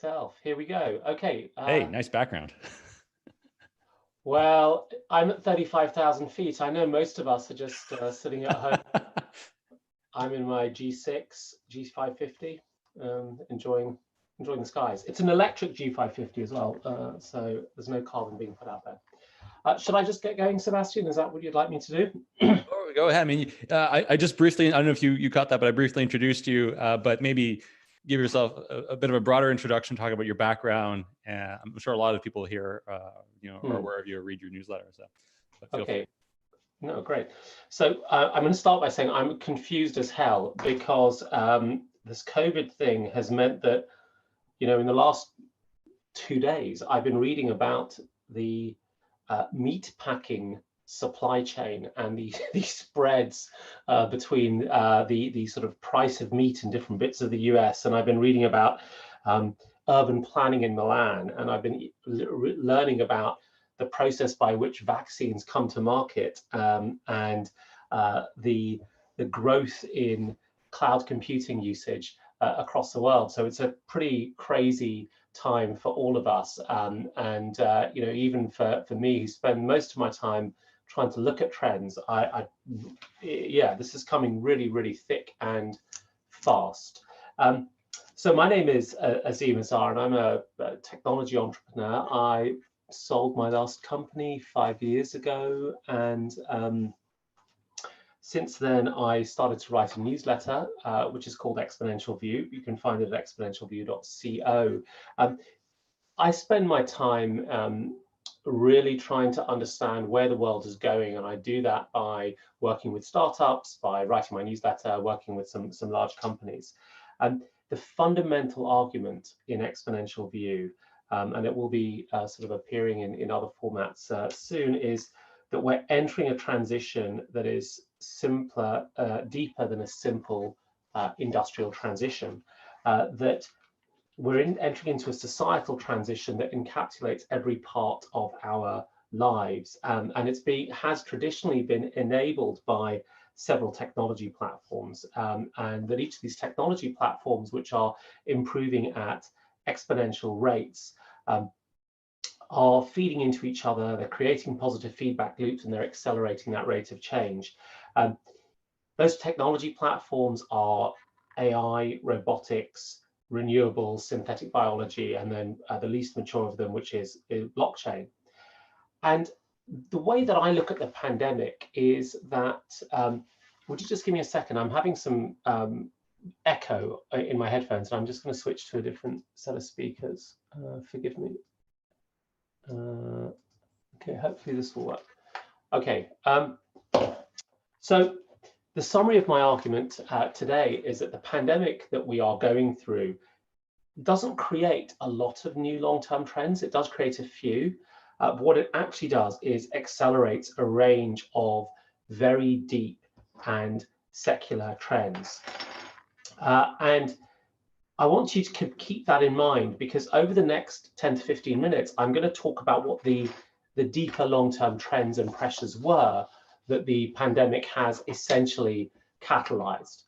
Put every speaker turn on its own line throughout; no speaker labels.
Self. Here we go. Okay.
Hey, nice background.
Well, I'm at 35,000 feet. I know most of us are just sitting at home. I'm in my G6, G550, enjoying the skies. It's an electric G550 as well, so there's no carbon being put out there. Should I just get going, Sebastian? Is that what you'd like me to do?
Go ahead. I mean, I just briefly, I don't know if you caught that, but I briefly introduced you, but maybe give yourself a bit of a broader introduction, talk about your background. And I'm sure a lot of people here, are aware of you or read your newsletter. So feel free.
No, great. So I'm going to start by saying I'm confused as hell because this COVID thing has meant that, in the last 2 days, I've been reading about the meat packing supply chain and the spreads between the sort of price of meat in different bits of the US. And I've been reading about urban planning in Milan, and I've been learning about the process by which vaccines come to market, and the growth in cloud computing usage across the world. So it's a pretty crazy time for all of us, and even for me, who spend most of my time trying to look at trends, this is coming really thick and fast. So my name is Azeem Azhar, and I'm a technology entrepreneur. I sold my last company 5 years ago, and since then I started to write a newsletter, which is called Exponential View. You can find it at exponentialview.co. I spend my time really trying to understand where the world is going, and I do that by working with startups, by writing my newsletter, working with some large companies. The fundamental argument in Exponential View, and it will be sort of appearing in other formats soon, is that we're entering a transition that is simpler, deeper than a simple industrial transition, that we're entering into a societal transition that encapsulates every part of our lives, and has traditionally been enabled by several technology platforms, and that each of these technology platforms, which are improving at exponential rates, are feeding into each other. They're creating positive feedback loops, and they're accelerating that rate of change. Those technology platforms are AI, robotics, renewables, synthetic biology, and then the least mature of them, which is blockchain. And the way that I look at the pandemic is that, would you just give me a second? I'm having some echo in my headphones, and I'm just going to switch to a different set of speakers. Forgive me. Okay, hopefully this will work. Okay, so the summary of my argument today is that the pandemic that we are going through doesn't create a lot of new long-term trends. It does create a few, but what it actually does is accelerates a range of very deep and secular trends. And I want you to keep that in mind, because over the next 10 to 15 minutes, I'm going to talk about what the deeper long-term trends and pressures were that the pandemic has essentially catalyzed.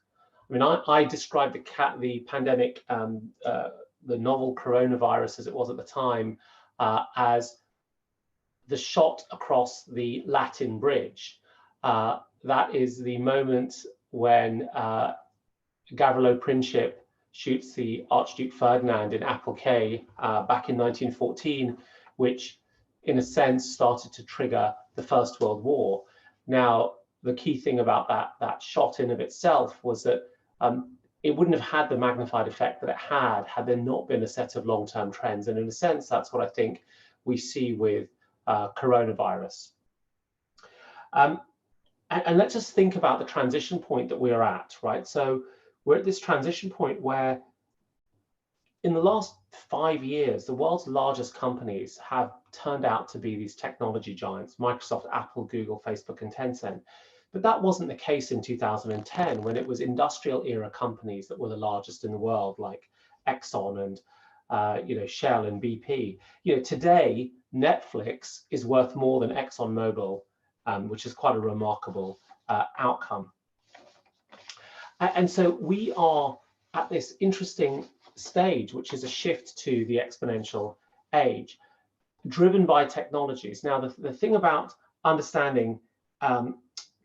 I mean, I described the pandemic, the novel coronavirus as it was at the time, as the shot across the Latin Bridge. That is the moment when Gavrilo Princip shoots the Archduke Ferdinand in Apple Cay back in 1914, which in a sense started to trigger the First World War. Now, the key thing about that shot in of itself was that it wouldn't have had the magnified effect that it had there not been a set of long-term trends. And in a sense, that's what I think we see with coronavirus. And let's just think about the transition point that we are at, right? So we're at this transition point where in the last 5 years, the world's largest companies have turned out to be these technology giants: Microsoft, Apple, Google, Facebook, and Tencent. But that wasn't the case in 2010, when it was industrial era companies that were the largest in the world, like Exxon and Shell and BP. Today, Netflix is worth more than ExxonMobil, which is quite a remarkable outcome. And so we are at this interesting stage, which is a shift to the exponential age, driven by technologies. Now, the thing about understanding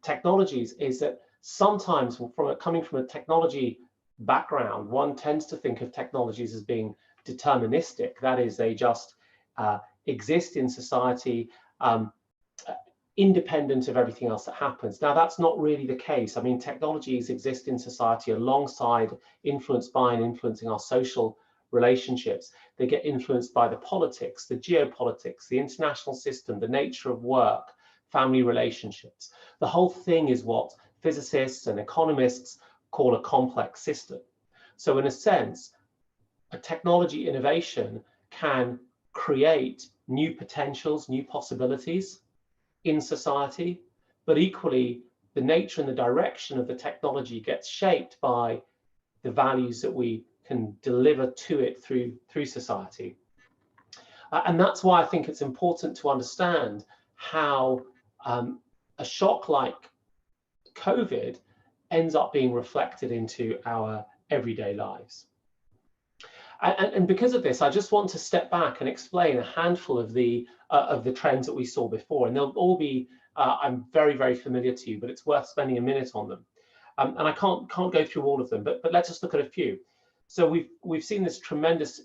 technologies is that sometimes coming from a technology background, one tends to think of technologies as being deterministic. That is, they just exist in society independent of everything else that happens. Now, that's not really the case. I mean, technologies exist in society alongside, influenced by and influencing our social relationships. They get influenced by the politics, the geopolitics, the international system, the nature of work, family relationships. The whole thing is what physicists and economists call a complex system. So in a sense, a technology innovation can create new potentials, new possibilities in society, but equally the nature and the direction of the technology gets shaped by the values that we can deliver to it through society. And that's why I think it's important to understand how a shock like COVID ends up being reflected into our everyday lives. And because of this, I just want to step back and explain a handful of the trends that we saw before, and they'll all be, I'm very, very familiar to you, but it's worth spending a minute on them. And I can't go through all of them, but let's just look at a few. So we've seen this tremendous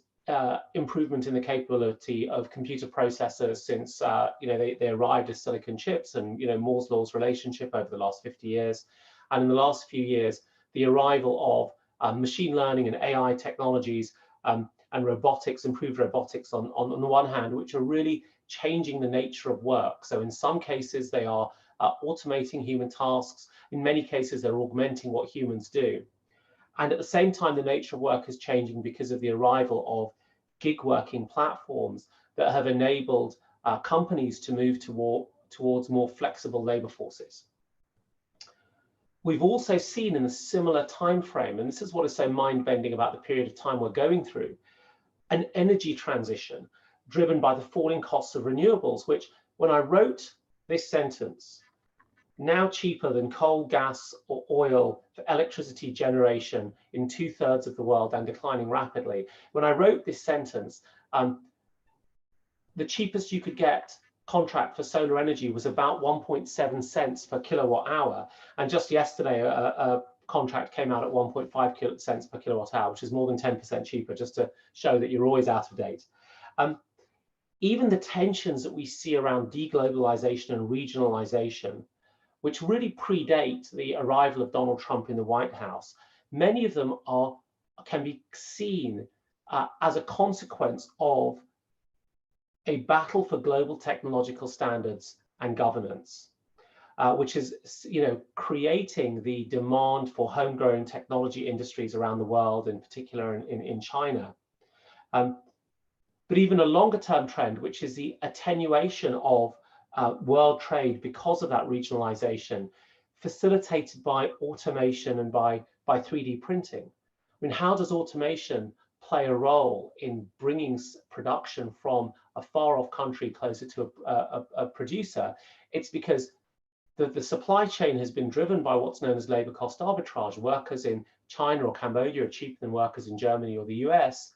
improvement in the capability of computer processors since they arrived as silicon chips, and Moore's law's relationship over the last 50 years, and in the last few years, the arrival of machine learning and AI technologies and robotics, improved robotics on the one hand, which are really changing the nature of work. So in some cases, they are automating human tasks. In many cases, they're augmenting what humans do. And at the same time, the nature of work is changing because of the arrival of gig working platforms that have enabled companies to move towards more flexible labor forces. We've also seen in a similar time frame, and this is what is so mind-bending about the period of time we're going through, an energy transition driven by the falling costs of renewables, which when I wrote this sentence, now cheaper than coal, gas, or oil for electricity generation in 2/3 of the world and declining rapidly. When I wrote this sentence, the cheapest you could get contract for solar energy was about 1.7 cents per kilowatt hour. And just yesterday, a contract came out at 1.5 cents per kilowatt hour, which is more than 10% cheaper, just to show that you're always out of date. Even the tensions that we see around deglobalization and regionalization, which really predate the arrival of Donald Trump in the White House, many of them can be seen as a consequence of a battle for global technological standards and governance, which is creating the demand for homegrown technology industries around the world, in particular in China. But even a longer term trend, which is the attenuation of world trade because of that regionalization, facilitated by automation and by 3D printing. I mean, how does automation play a role in bringing production from a far off country closer to a producer? It's because the supply chain has been driven by what's known as labor cost arbitrage. Workers in China or Cambodia are cheaper than workers in Germany or the US.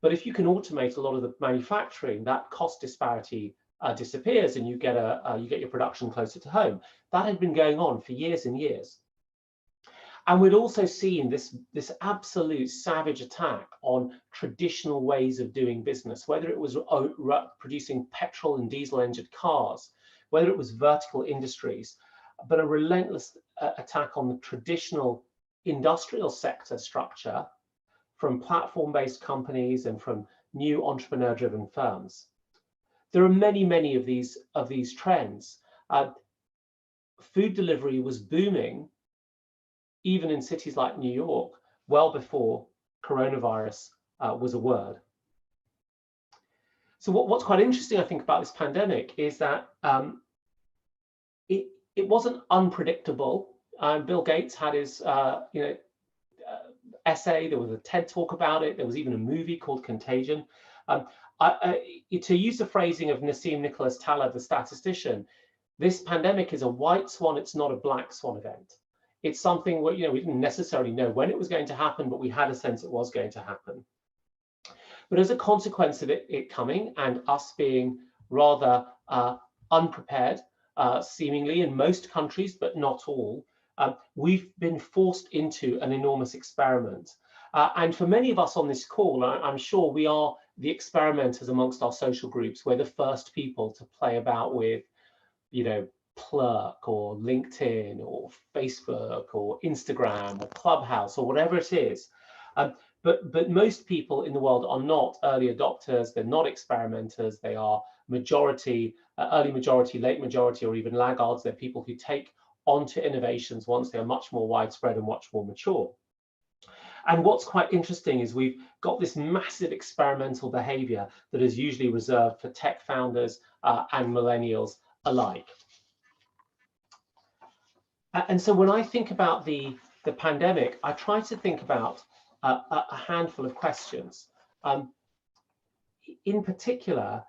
But if you can automate a lot of the manufacturing, that cost disparity disappears, and you get your production closer to home. That had been going on for years and years. And we'd also seen this absolute savage attack on traditional ways of doing business, whether it was producing petrol and diesel engined cars, whether it was vertical industries, but a relentless attack on the traditional industrial sector structure from platform-based companies and from new entrepreneur-driven firms. There are many, many of these trends. Food delivery was booming even in cities like New York, well before coronavirus was a word. So what's quite interesting, I think, about this pandemic is that it wasn't unpredictable. Bill Gates had his essay. There was a TED talk about it. There was even a movie called Contagion. To use the phrasing of Nassim Nicholas Taleb, the statistician, this pandemic is a white swan. It's not a black swan event. It's something where, we didn't necessarily know when it was going to happen, but we had a sense it was going to happen. But as a consequence of it coming and us being rather unprepared, seemingly in most countries, but not all, we've been forced into an enormous experiment. And for many of us on this call, I'm sure we are the experimenters amongst our social groups. We're the first people to play about with, Plurk or LinkedIn or Facebook or Instagram or Clubhouse or whatever it is. But most people in the world are not early adopters. They're not experimenters. They are majority, early majority, late majority, or even laggards. They're people who take onto innovations once they are much more widespread and much more mature. And what's quite interesting is we've got this massive experimental behavior that is usually reserved for tech founders and millennials alike. And so when I think about the pandemic, I try to think about a handful of questions. In particular,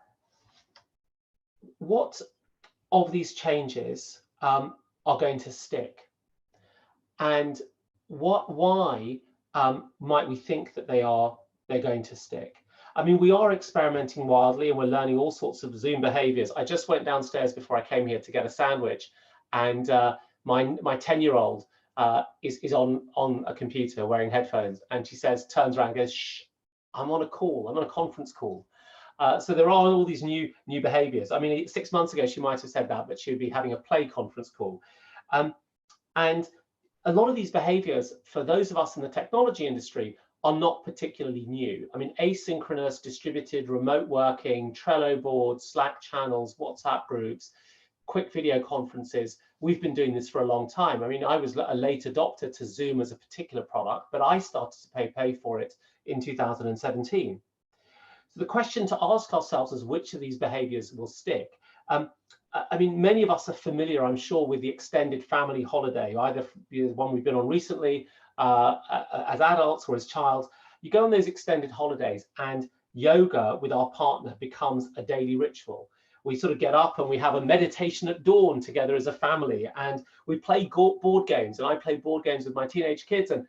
what of these changes are going to stick? And why might we think that they're going to stick? I mean, we are experimenting wildly and we're learning all sorts of Zoom behaviors. I just went downstairs before I came here to get a sandwich, and my 10-year-old is on a computer wearing headphones, and she turns around and goes, "Shh, I'm on a call, I'm on a conference call." So there are all these new behaviors. I mean, 6 months ago, she might have said that, but she would be having a play conference call. And a lot of these behaviors, for those of us in the technology industry, are not particularly new. I mean, asynchronous, distributed, remote working, Trello boards, Slack channels, WhatsApp groups, quick video conferences. We've been doing this for a long time. I mean, I was a late adopter to Zoom as a particular product, but I started to pay for it in 2017. So the question to ask ourselves is which of these behaviors will stick? I mean, many of us are familiar, I'm sure, with the extended family holiday, either the one we've been on recently as adults or as child. You go on those extended holidays and yoga with our partner becomes a daily ritual. We sort of get up and we have a meditation at dawn together as a family, and we play board games, and I play board games with my teenage kids, and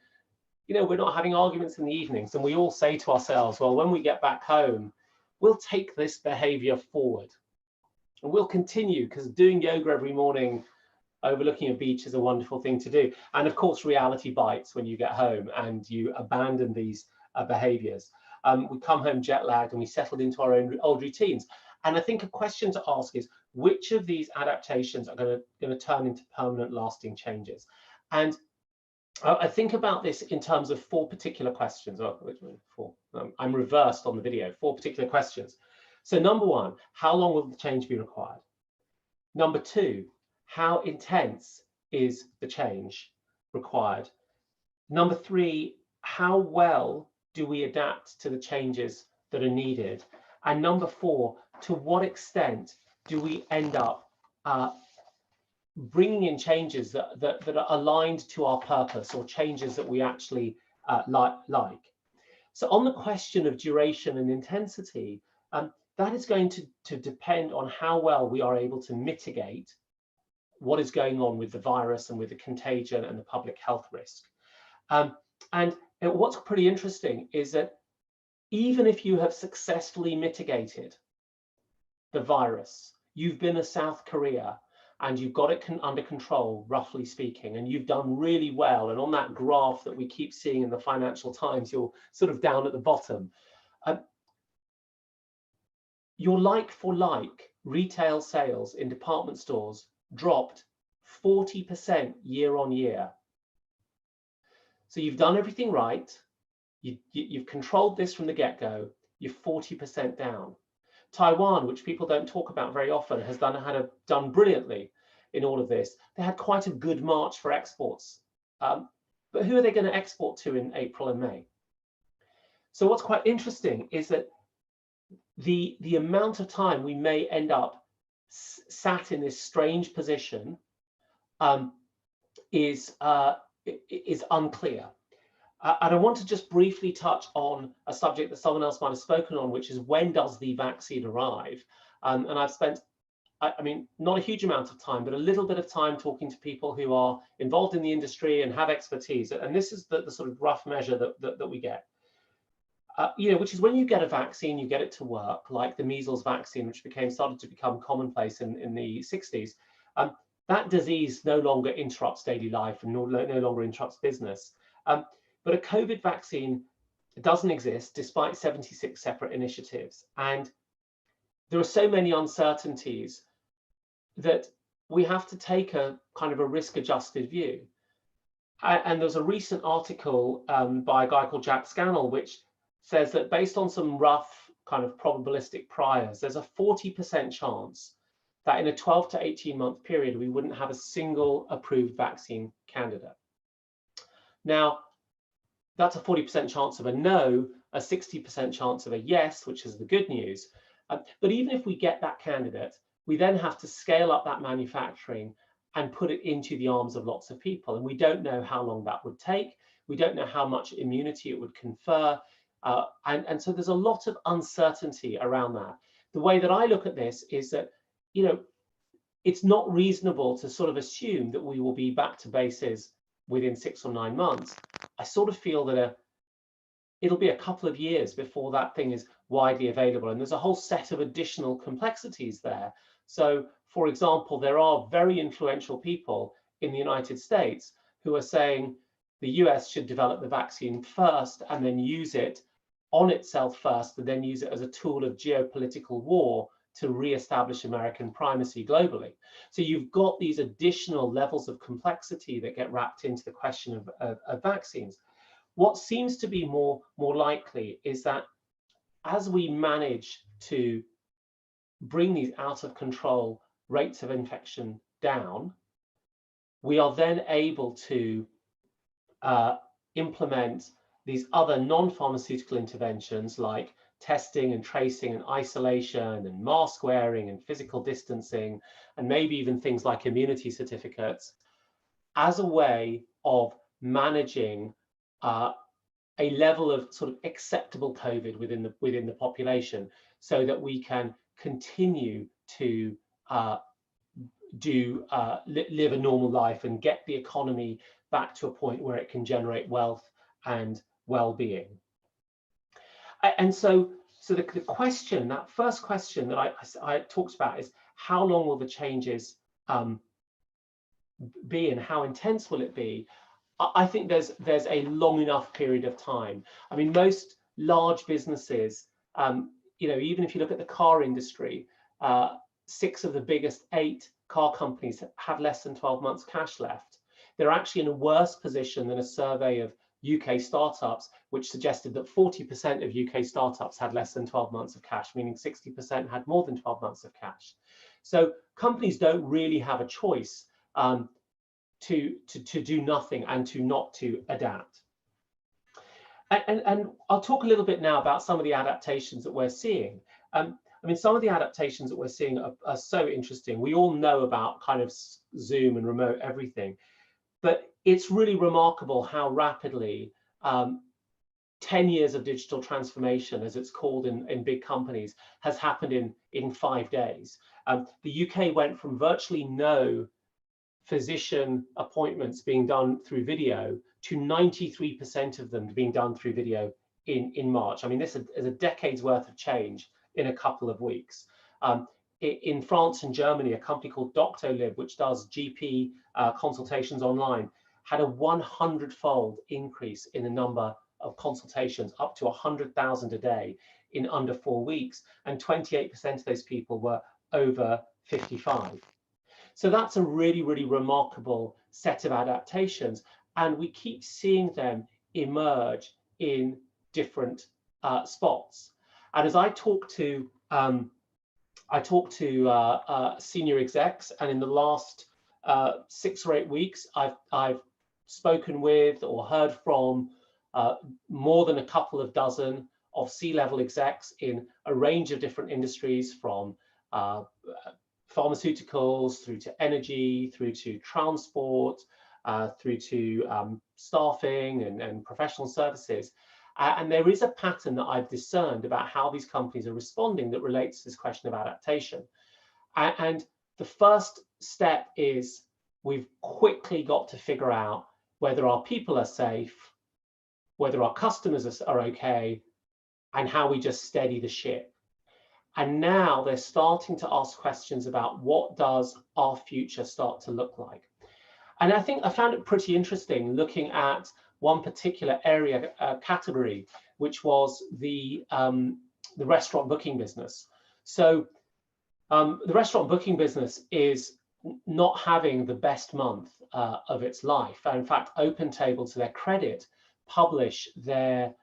we're not having arguments in the evenings, and we all say to ourselves, well, when we get back home, we'll take this behavior forward. And we'll continue, because doing yoga every morning overlooking a beach is a wonderful thing to do. And of course, reality bites when you get home and you abandon these behaviors. We come home jet lagged and we settled into our own old routines. And I think a question to ask is, which of these adaptations are going to turn into permanent, lasting changes? And I think about this in terms of 4 particular questions. I'm reversed on the video. 4 particular questions. So number 1, how long will the change be required? Number 2, how intense is the change required? Number 3, how well do we adapt to the changes that are needed? And number 4, to what extent do we end up bringing in changes that are aligned to our purpose, or changes that we actually like? So on the question of duration and intensity, that is going to depend on how well we are able to mitigate what is going on with the virus and with the contagion and the public health risk. And what's pretty interesting is that even if you have successfully mitigated the virus, you've been a South Korea and you've got it under control, roughly speaking, and you've done really well. And on that graph that we keep seeing in the Financial Times, you're sort of down at the bottom. Your like-for-like retail sales in department stores dropped 40% year on year. So you've done everything right. You've controlled this from the get-go. You're 40% down. Taiwan, which people don't talk about very often, has done brilliantly in all of this. They had quite a good March for exports. But who are they going to export to in April and May? So what's quite interesting is that the amount of time we may end up sat in this strange position is unclear. And I want to just briefly touch on a subject that someone else might have spoken on, which is, when does the vaccine arrive? And I've spent I mean, not a huge amount of time, but a little bit of time talking to people who are involved in the industry and have expertise. And this is the sort of rough measure that we get. Which is when you get a vaccine, you get it to work, like the measles vaccine, which started to become commonplace in the 60s. That disease no longer interrupts daily life and no longer interrupts business. But a COVID vaccine doesn't exist despite 76 separate initiatives. And there are so many uncertainties that we have to take a kind of a risk-adjusted view. And there's a recent article by a guy called Jack Scannell, which says that based on some rough kind of probabilistic priors, there's a 40% chance that in a 12 to 18 month period, we wouldn't have a single approved vaccine candidate. Now, that's a 40% chance of a no, a 60% chance of a yes, which is the good news. But even if we get that candidate, we then have to scale up that manufacturing and put it into the arms of lots of people. And we don't know how long that would take. We don't know how much immunity it would confer. And so there's a lot of uncertainty around that. The way that I look at this is that, it's not reasonable to sort of assume that we will be back to bases within 6 or 9 months. I sort of feel that it'll be a couple of years before that thing is widely available. And there's a whole set of additional complexities there. So, for example, there are very influential people in the United States who are saying the US should develop the vaccine first and then use it on itself first, and then use it as a tool of geopolitical war to re-establish American primacy globally. So you've got these additional levels of complexity that get wrapped into the question of vaccines. What seems to be more likely is that as we manage to bring these out of control rates of infection down, we are then able to implement these other non-pharmaceutical interventions like testing and tracing and isolation and mask wearing and physical distancing, and maybe even things like immunity certificates, as a way of managing a level of sort of acceptable COVID within the population, so that we can continue to live a normal life and get the economy back to a point where it can generate wealth and well-being. And so the question, that first question that I talked about, is how long will the changes be and how intense will it be? I think there's a long enough period of time. I mean, most large businesses, even if you look at the car industry, 6 of the biggest 8 car companies have less than 12 months cash left. They're actually in a worse position than a survey of UK startups, which suggested that 40% of UK startups had less than 12 months of cash, meaning 60% had more than 12 months of cash. So companies don't really have a choice to do nothing and to not to adapt. And I'll talk a little bit now about some of the adaptations that we're seeing. I mean, some of the adaptations that we're seeing are so interesting. We all know about kind of Zoom and remote everything, but it's really remarkable how rapidly 10 years of digital transformation, as it's called in big companies, has happened in 5 days. The UK went from virtually no physician appointments being done through video to 93% of them being done through video in March. I mean, this is a decade's worth of change in a couple of weeks. In France and Germany, a company called Doctolib, which does GP consultations online, had a 100-fold increase in the number of consultations, up to 100,000 a day in under 4 weeks, and 28% of those people were over 55. So that's a really, really remarkable set of adaptations, and we keep seeing them emerge in different spots. And as I talk to senior execs, and in the last 6 or 8 weeks, I've spoken with or heard from more than a couple of dozen of C-level execs in a range of different industries, from pharmaceuticals through to energy, through to transport, through to staffing and professional services. And there is a pattern that I've discerned about how these companies are responding that relates to this question of adaptation. And the first step is we've quickly got to figure out whether our people are safe, whether our customers are okay, and how we just steady the ship. And now they're starting to ask questions about what does our future start to look like. And I think I found it pretty interesting looking at one particular area category, which was the restaurant booking business. So the restaurant booking business is not having the best month of its life. In fact, OpenTable, to their credit, publish their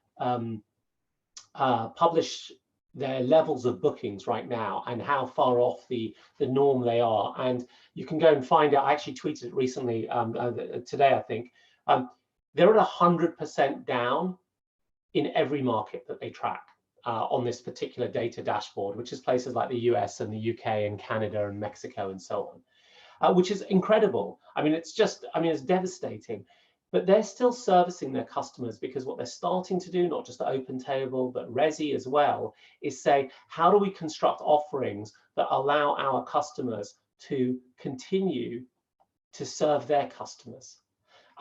levels of bookings right now and how far off the norm they are. And you can go and find it. I actually tweeted it recently, today, I think. They're at 100% down in every market that they track on this particular data dashboard, which is places like the US and the UK and Canada and Mexico and so on, which is incredible. I mean, it's devastating. But they're still servicing their customers, because what they're starting to do, not just at OpenTable, but Resi as well, is say, how do we construct offerings that allow our customers to continue to serve their customers?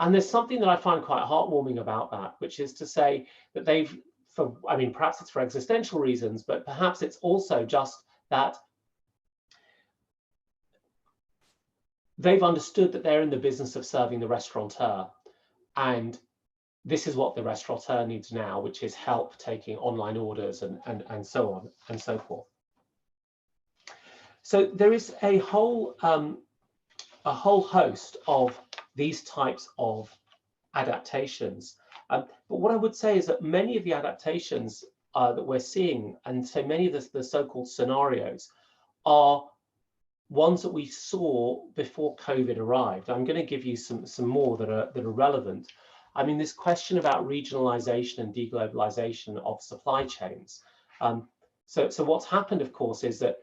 And there's something that I find quite heartwarming about that, which is to say that they've, perhaps it's for existential reasons, but perhaps it's also just that they've understood that they're in the business of serving the restaurateur. And this is what the restaurateur needs now, which is help taking online orders and so on and so forth. So there is a whole host of these types of adaptations. But what I would say is that many of the adaptations that we're seeing, and so many of the so-called scenarios, are ones that we saw before COVID arrived. I'm going to give you some more that are relevant. I mean, this question about regionalization and deglobalization of supply chains. So what's happened, of course, is that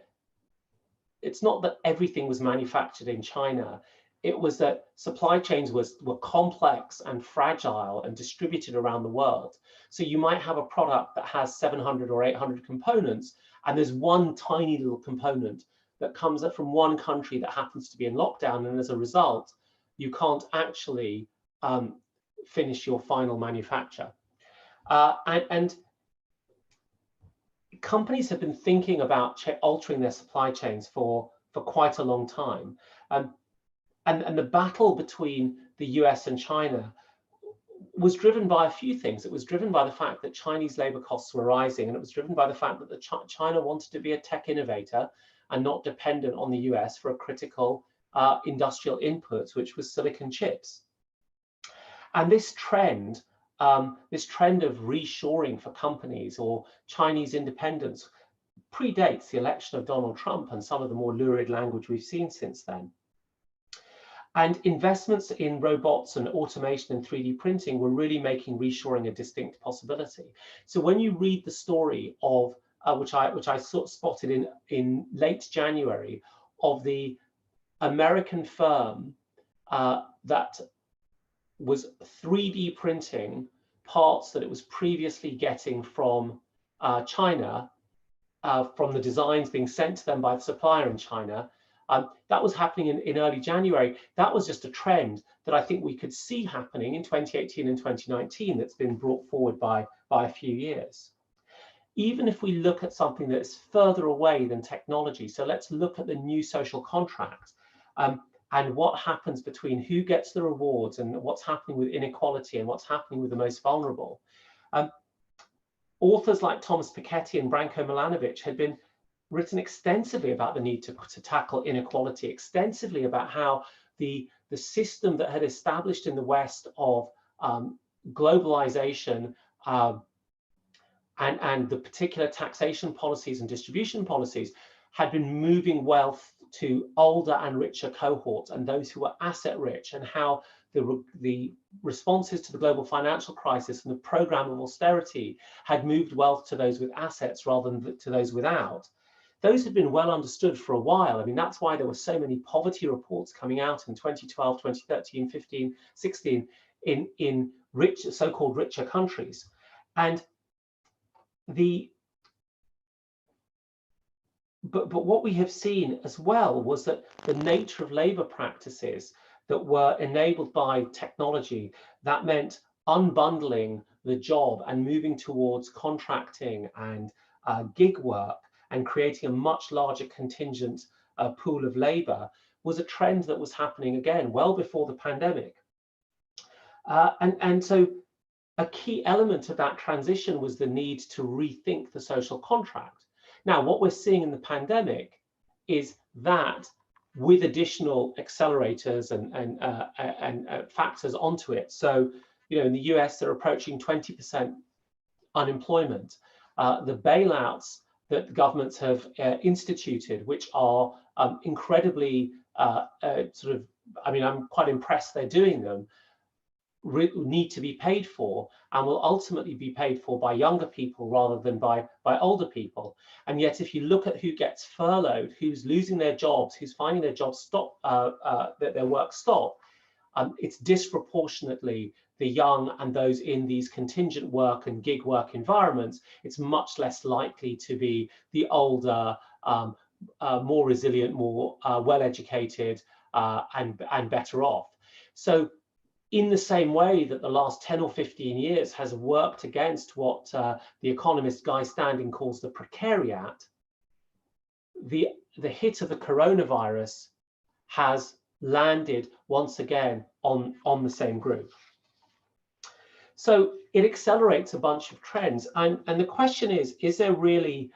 it's not that everything was manufactured in China. It was that supply chains were complex and fragile and distributed around the world. So you might have a product that has 700 or 800 components, and there's one tiny little component that comes from one country that happens to be in lockdown, and as a result, you can't actually finish your final manufacture. And companies have been thinking about altering their supply chains for quite a long time. And the battle between the US and China was driven by a few things. It was driven by the fact that Chinese labor costs were rising, and it was driven by the fact that China wanted to be a tech innovator and not dependent on the US for a critical industrial input, which was silicon chips. And this trend of reshoring for companies or Chinese independence predates the election of Donald Trump and some of the more lurid language we've seen since then. And investments in robots and automation and 3D printing were really making reshoring a distinct possibility. So when you read the story of which I sort of spotted in late January, of the American firm that was 3D printing parts that it was previously getting from China, from the designs being sent to them by the supplier in China, that was happening in early January. That was just a trend that I think we could see happening in 2018 and 2019 that's been brought forward by a few years. Even if we look at something that's further away than technology, so let's look at the new social contract and what happens between who gets the rewards and what's happening with inequality and what's happening with the most vulnerable. Authors like Thomas Piketty and Branko Milanovic had been written extensively about the need to tackle inequality, extensively about how the system that had established in the West of globalization and the particular taxation policies and distribution policies had been moving wealth to older and richer cohorts and those who were asset rich, and how the responses to the global financial crisis and the program of austerity had moved wealth to those with assets rather than to those without. Those had been well understood for a while. I mean, that's why there were so many poverty reports coming out in 2012, 2013, 15, 16 in rich, so-called richer countries. And but what we have seen as well was that the nature of labor practices that were enabled by technology, that meant unbundling the job and moving towards contracting and gig work and creating a much larger contingent pool of labor, was a trend that was happening again well before the pandemic. And so a key element of that transition was the need to rethink the social contract. Now, what we're seeing in the pandemic is that with additional accelerators and factors onto it. So, in the US, they're approaching 20% unemployment. The bailouts that governments have instituted, which are incredibly I'm quite impressed they're doing them, need to be paid for and will ultimately be paid for by younger people rather than by older people. And yet, if you look at who gets furloughed, who's losing their jobs, who's finding their jobs stop, their work stop, it's disproportionately the young and those in these contingent work and gig work environments. It's much less likely to be the older, more resilient, more well-educated and better off. So in the same way that the last 10 or 15 years has worked against what the economist Guy Standing calls the precariat, the hit of the coronavirus has landed once again on the same group. So it accelerates a bunch of trends. And the question is there really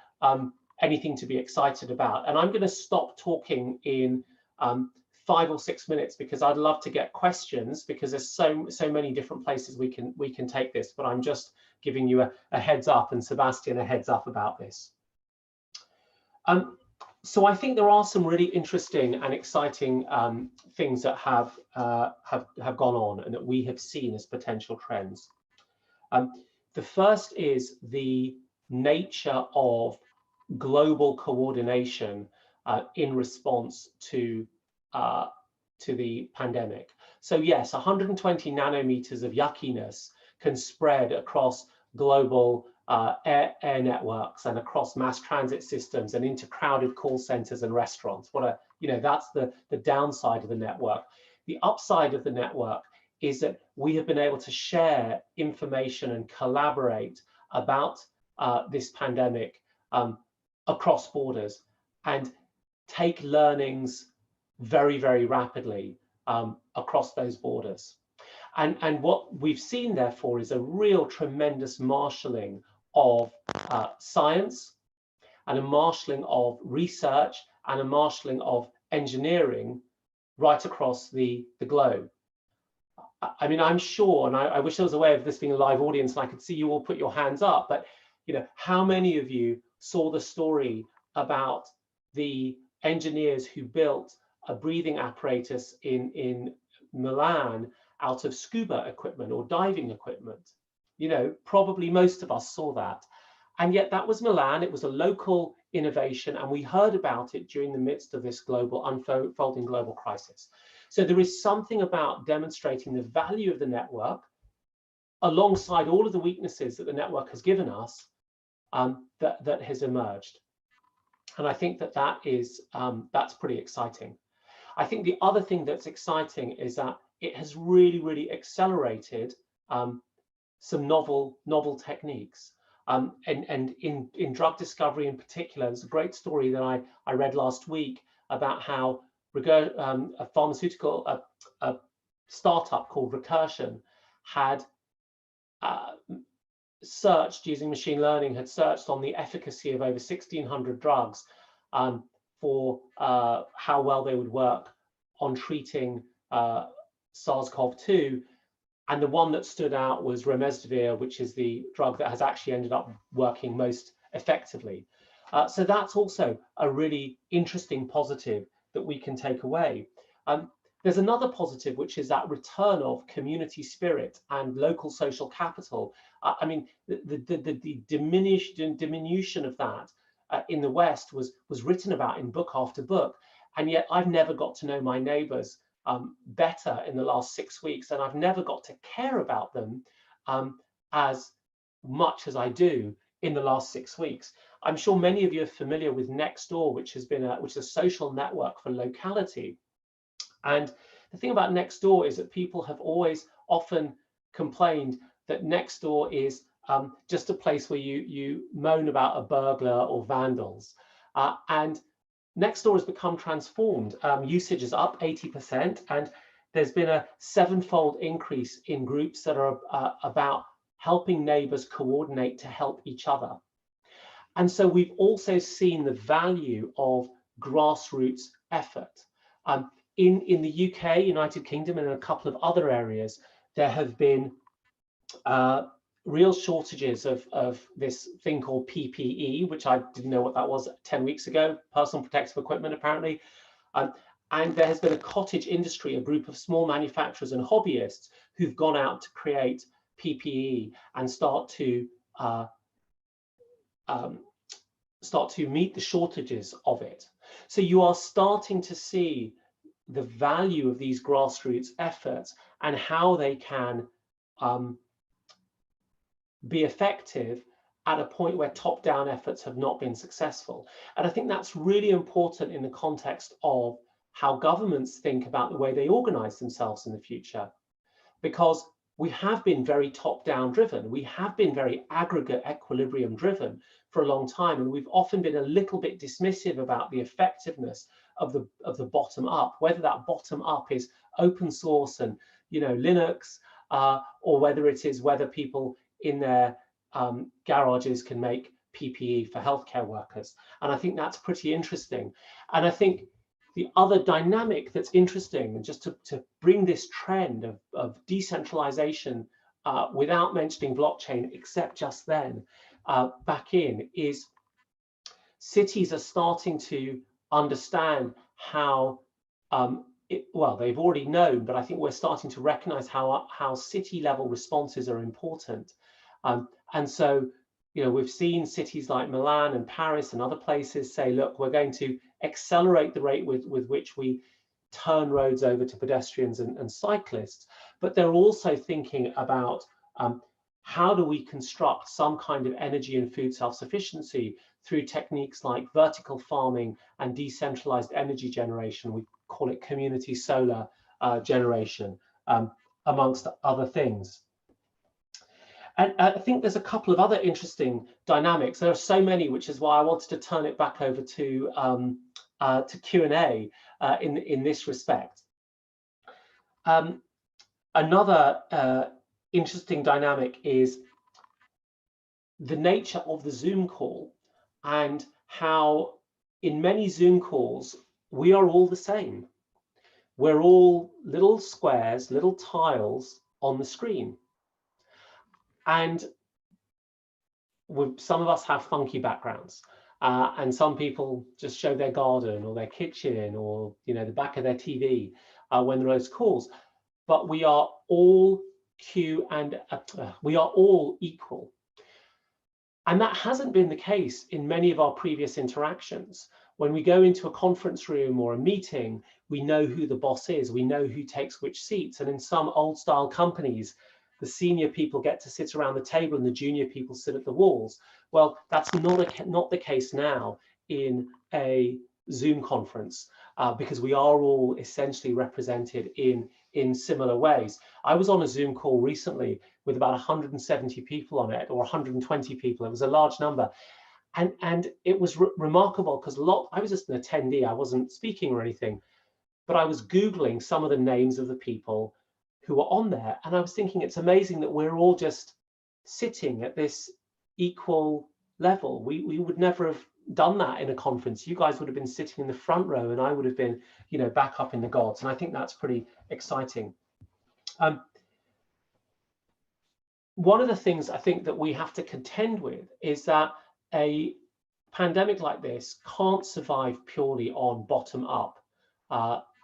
anything to be excited about? And I'm going to stop talking in 5 or 6 minutes because I'd love to get questions, because there's so many different places we can take this, but I'm just giving you a heads up, and Sebastian a heads up about this. So I think there are some really interesting and exciting things that have gone on and that we have seen as potential trends. The first is the nature of global coordination in response to the pandemic. So yes, 120 nanometers of yuckiness can spread across global air networks and across mass transit systems and into crowded call centers and restaurants. That's the downside of the network. The upside of the network is that we have been able to share information and collaborate about this pandemic across borders and take learnings very, very rapidly across those borders. And what we've seen, therefore, is a real tremendous marshalling of science and a marshalling of research and a marshalling of engineering right across the globe. I mean, I'm sure, and I wish there was a way of this being a live audience and I could see you all put your hands up, but how many of you saw the story about the engineers who built a breathing apparatus in Milan out of scuba equipment or diving equipment? Probably most of us saw that. And yet that was Milan. It was a local innovation, and we heard about it during the midst of this global unfolding global crisis. So there is something about demonstrating the value of the network alongside all of the weaknesses that the network has given us that has emerged. And I think that's pretty exciting. I think the other thing that's exciting is that it has really, really accelerated some novel techniques. And in drug discovery in particular, there's a great story that I read last week about how a pharmaceutical a startup called Recursion had searched using machine learning, had searched on the efficacy of over 1,600 drugs for how well they would work on treating SARS-CoV-2. And the one that stood out was remdesivir, which is the drug that has actually ended up working most effectively. So that's also a really interesting positive that we can take away. There's another positive, which is that return of community spirit and local social capital. I mean, the diminution of that in the West was written about in book after book, and yet I've never got to know my neighbors better in the last 6 weeks, and I've never got to care about them as much as I do in the last 6 weeks. I'm sure many of you are familiar with Nextdoor, which is a social network for locality. And the thing about Nextdoor is that people have always often complained that Nextdoor is just a place where you moan about a burglar or vandals. And Nextdoor has become transformed. Usage is up 80%, and there's been a 7-fold increase in groups that are about helping neighbors coordinate to help each other. And so we've also seen the value of grassroots effort. In the UK, United Kingdom, and in a couple of other areas, there have been real shortages of this thing called PPE, which I didn't know what that was 10 weeks ago, personal protective equipment, apparently. And there has been a cottage industry, a group of small manufacturers and hobbyists who've gone out to create PPE and start to meet the shortages of it. So you are starting to see the value of these grassroots efforts and how they can be effective at a point where top-down efforts have not been successful. And I think that's really important in the context of how governments think about the way they organize themselves in the future, because we have been very top-down driven. We have been very aggregate equilibrium driven for a long time, and we've often been a little bit dismissive about the effectiveness of the bottom up, whether that bottom up is open source and Linux, or whether people in their garages can make PPE for healthcare workers. And I think that's pretty interesting. And I think the other dynamic that's interesting, and just to bring this trend of decentralization without mentioning blockchain, except just then, back in, is cities are starting to understand how, well, they've already known, but I think we're starting to recognize how city level responses are important. And so, we've seen cities like Milan and Paris and other places say, look, we're going to accelerate the rate with which we turn roads over to pedestrians and cyclists. But they're also thinking about how do we construct some kind of energy and food self-sufficiency through techniques like vertical farming and decentralized energy generation. We call it community solar generation, amongst other things. And I think there's a couple of other interesting dynamics. There are so many, which is why I wanted to turn it back over to Q&A in this respect. Another interesting dynamic is the nature of the Zoom call, and how in many Zoom calls, we are all the same. We're all little squares, little tiles on the screen. And some of us have funky backgrounds, and some people just show their garden or their kitchen or the back of their TV when there are those calls. But we are all we are all equal. And that hasn't been the case in many of our previous interactions. When we go into a conference room or a meeting, we know who the boss is, we know who takes which seats. And in some old style companies, the senior people get to sit around the table and the junior people sit at the walls. Well, that's not the case now in a Zoom conference, because we are all essentially represented in similar ways. I was on a Zoom call recently with about 170 people on it, or 120 people. It was a large number. And it was remarkable because I was just an attendee. I wasn't speaking or anything, but I was Googling some of the names of the people who were on there. And I was thinking, it's amazing that we're all just sitting at this equal level. We would never have done that in a conference. You guys would have been sitting in the front row and I would have been, back up in the gods. And I think that's pretty exciting. One of the things I think that we have to contend with is that a pandemic like this can't survive purely on bottom-up,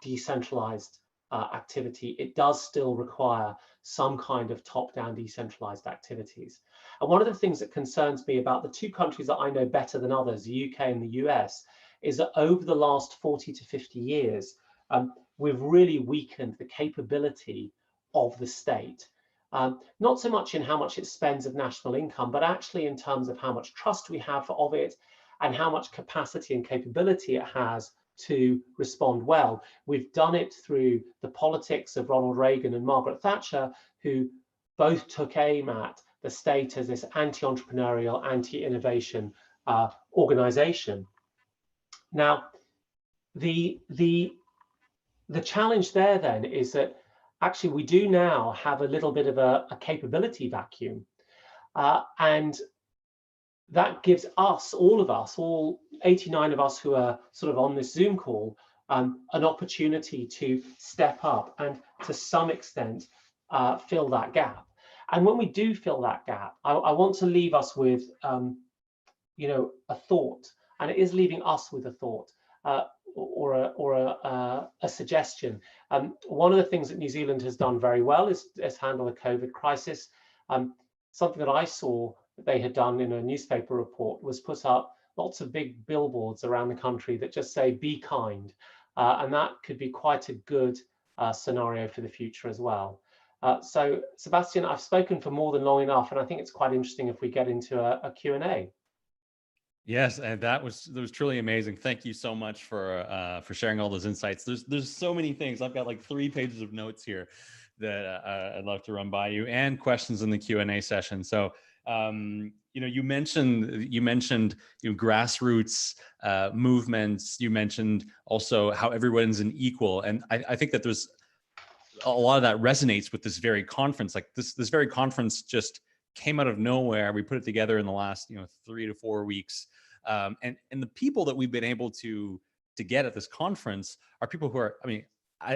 decentralized activity. It does still require some kind of top-down decentralized activities. And one of the things that concerns me about the two countries that I know better than others, the UK and the US, is that over the last 40 to 50 years, we've really weakened the capability of the state not so much in how much it spends of national income, but actually in terms of how much trust we have of it and how much capacity and capability it has to respond well. We've done it through the politics of Ronald Reagan and Margaret Thatcher, who both took aim at the state as this anti-entrepreneurial, anti-innovation organization. Now, the challenge there then is that actually we do now have a little bit of a capability vacuum, and that gives us, all 89 of us who are sort of on this Zoom call, an opportunity to step up and to some extent fill that gap. And when we do fill that gap, I want to leave us with a thought, and it is leaving us with a thought or a suggestion. One of the things that New Zealand has done very well is handle the COVID crisis. Something that I saw that they had done in a newspaper report was put up lots of big billboards around the country that just say, be kind. And that could be quite a good scenario for the future as well. So Sebastian, I've spoken for more than long enough, and I think it's quite interesting if we get into a Q&A.
Yes, and that was truly amazing. Thank you so much for sharing all those insights. There's so many things. I've got like 3 pages of notes here that I'd love to run by you, and questions in the Q&A session. So you mentioned grassroots movements. You mentioned also how everyone's an equal, and I think that there's a lot of that resonates with this very conference. Like this very conference just came out of nowhere. We put it together in the last 3 to 4 weeks, and the people that we've been able to get at this conference are people who are,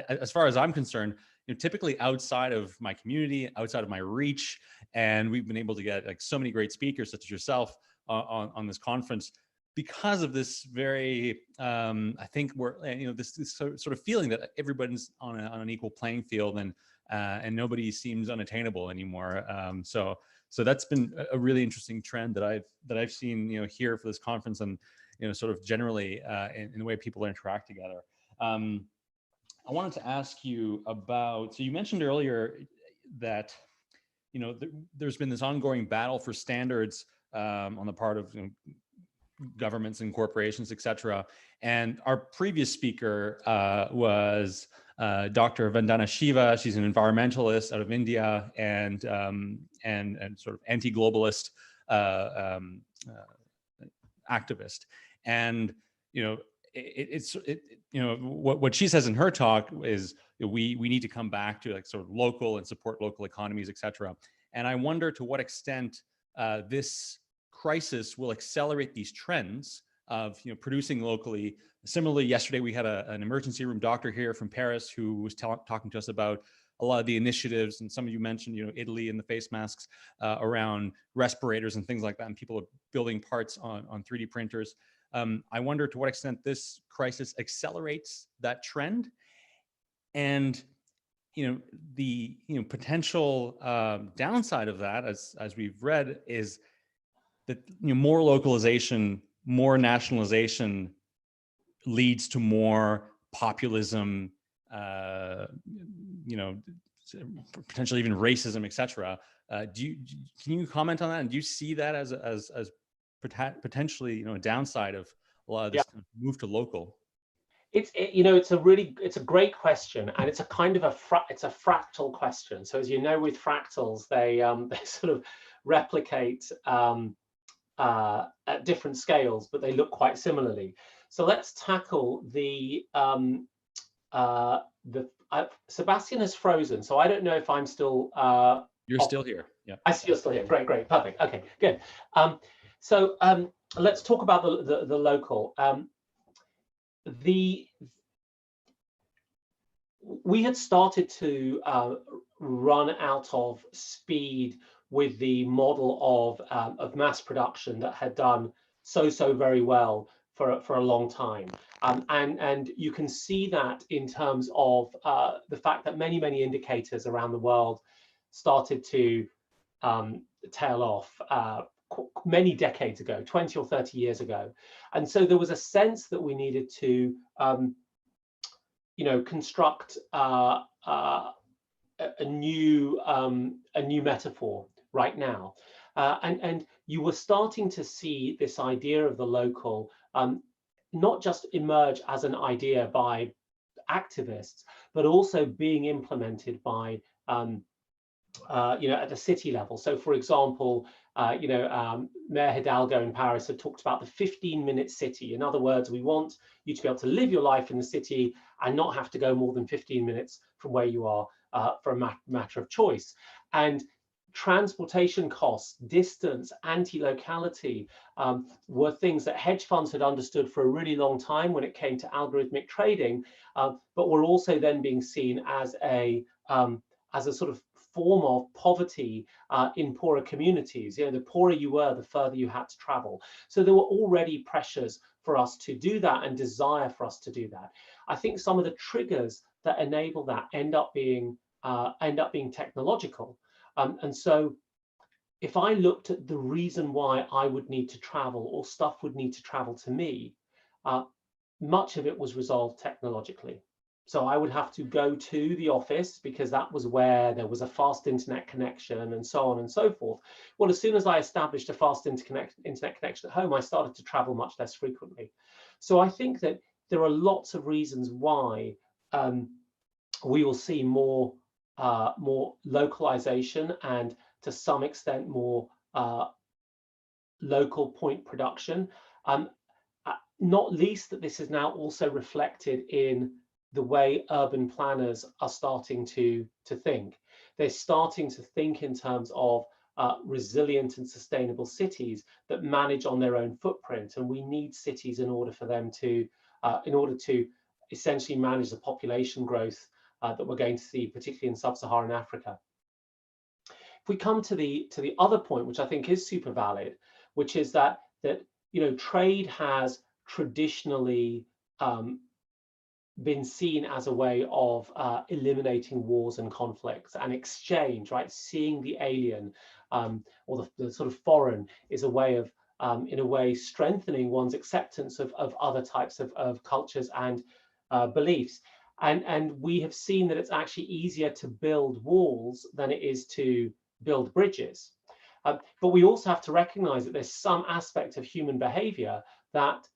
as far as I'm concerned, typically outside of my community, outside of my reach, and we've been able to get like so many great speakers such as yourself on this conference because of this very, I think we're this sort of feeling that everybody's on an equal playing field, and nobody seems unattainable anymore. So that's been a really interesting trend that I've seen here for this conference, and sort of generally in the way people interact together. I wanted to ask you about, so you mentioned earlier that there's been this ongoing battle for standards on the part of governments and corporations, et cetera. And our previous speaker was Dr. Vandana Shiva. She's an environmentalist out of India and sort of anti-globalist activist. And what she says in her talk is we need to come back to like sort of local and support local economies, et cetera. And I wonder to what extent this crisis will accelerate these trends of producing locally. Similarly, yesterday we had an emergency room doctor here from Paris who was talking to us about a lot of the initiatives, and some of you mentioned Italy and the face masks around respirators and things like that, and people are building parts on 3D printers. I wonder to what extent this crisis accelerates that trend, and the potential downside of that, as we've read, is that more localization, more nationalization leads to more populism, potentially even racism, etc. Can you comment on that? And do you see that as potentially a downside of a lot of this kind of move to local?
It's a great question, and it's a kind of a fractal question. So as you know, with fractals, they sort of replicate at different scales, but they look quite similarly. So let's tackle Sebastian has frozen, so I don't know if I'm still.
You're still here. Yeah.
I see you're still here. Great, perfect. Okay, good. So let's talk about the local. We had started to run out of speed with the model of mass production that had done so very well for a long time, and you can see that in terms of the fact that many indicators around the world started to tail off many decades ago, 20 or 30 years ago. And so there was a sense that we needed to construct a new metaphor right now, and you were starting to see this idea of the local not just emerge as an idea by activists, but also being implemented by at the city level. So, for example, Mayor Hidalgo in Paris had talked about the 15-minute city. In other words, we want you to be able to live your life in the city and not have to go more than 15 minutes from where you are for a matter of choice. And transportation costs, distance, anti-locality were things that hedge funds had understood for a really long time when it came to algorithmic trading, but were also then being seen as a sort of form of poverty in poorer communities. The poorer you were, the further you had to travel. So there were already pressures for us to do that and desire for us to do that. I think some of the triggers that enable that end up being technological. And so if I looked at the reason why I would need to travel or stuff would need to travel to me, much of it was resolved technologically. So I would have to go to the office because that was where there was a fast internet connection and so on and so forth. Well, as soon as I established a fast internet connection at home, I started to travel much less frequently. So I think that there are lots of reasons why we will see more localization and to some extent more local point production. Not least that this is now also reflected in the way urban planners are starting to think. They're starting to think in terms of resilient and sustainable cities that manage on their own footprint. And we need cities in order for them to, essentially manage the population growth that we're going to see, particularly in sub-Saharan Africa. If we come to the other point, which I think is super valid, which is that trade has traditionally been seen as a way of eliminating wars and conflicts and exchange, right? Seeing the alien or the sort of foreign is a way of, in a way, strengthening one's acceptance of other types of cultures and beliefs. And we have seen that it's actually easier to build walls than it is to build bridges. But we also have to recognize that there's some aspect of human behavior that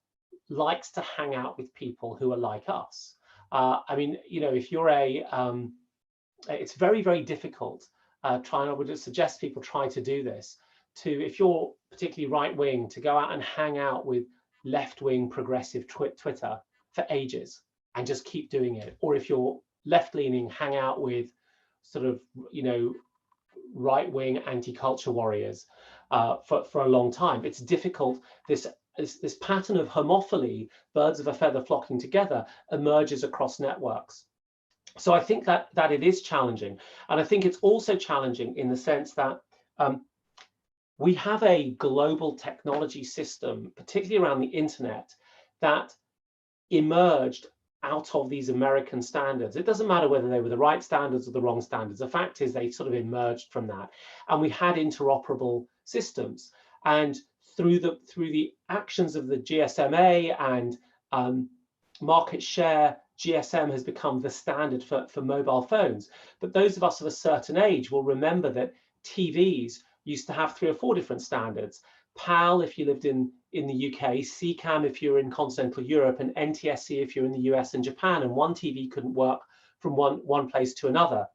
likes to hang out with people who are like us. I mean, if you're it's very, very difficult. I would suggest people try to do this. If you're particularly right wing, to go out and hang out with left wing progressive Twitter for ages and just keep doing it. Or if you're left leaning, hang out with sort of right wing anti-culture warriors for a long time. It's difficult. This pattern of homophily, birds of a feather flocking together, emerges across networks. So I think that it is challenging. And I think it's also challenging in the sense that we have a global technology system, particularly around the internet, that emerged out of these American standards. It doesn't matter whether they were the right standards or the wrong standards. The fact is they sort of emerged from that. And we had interoperable systems. And through the actions of the GSMA and market share, GSM has become the standard for mobile phones. But those of us of a certain age will remember that TVs used to have 3 or 4 different standards. PAL if you lived in the UK, CCAM if you're in continental Europe, and NTSC if you're in the US and Japan, and one TV couldn't work from one place to another.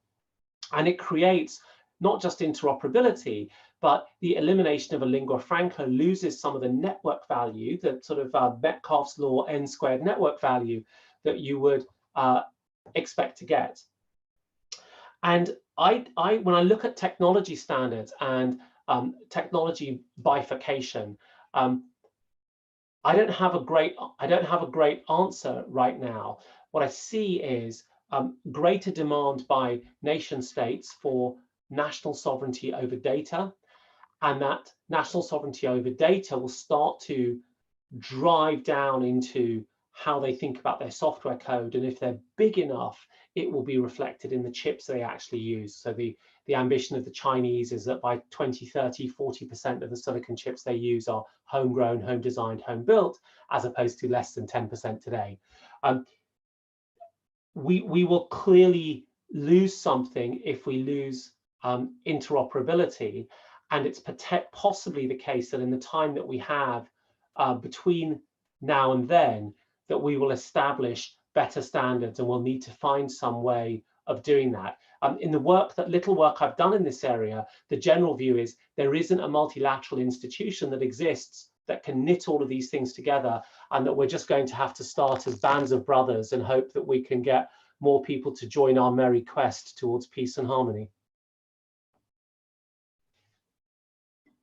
And it creates not just interoperability, but the elimination of a lingua franca loses some of the network value, that sort of Metcalfe's law n-squared network value that you would expect to get. And when I look at technology standards and technology bifurcation, I don't have a great answer right now. What I see is greater demand by nation states for national sovereignty over data, and that national sovereignty over data will start to drive down into how they think about their software code. And if they're big enough, it will be reflected in the chips they actually use. So the ambition of the Chinese is that by 2030, 40% of the silicon chips they use are homegrown, home designed, home built, as opposed to less than 10% today. We will clearly lose something if we lose interoperability. And it's possibly the case that in the time that we have between now and then, that we will establish better standards, and we'll need to find some way of doing that. In the little work I've done in this area, the general view is there isn't a multilateral institution that exists that can knit all of these things together, and that we're just going to have to start as bands of brothers and hope that we can get more people to join our merry quest towards peace and harmony.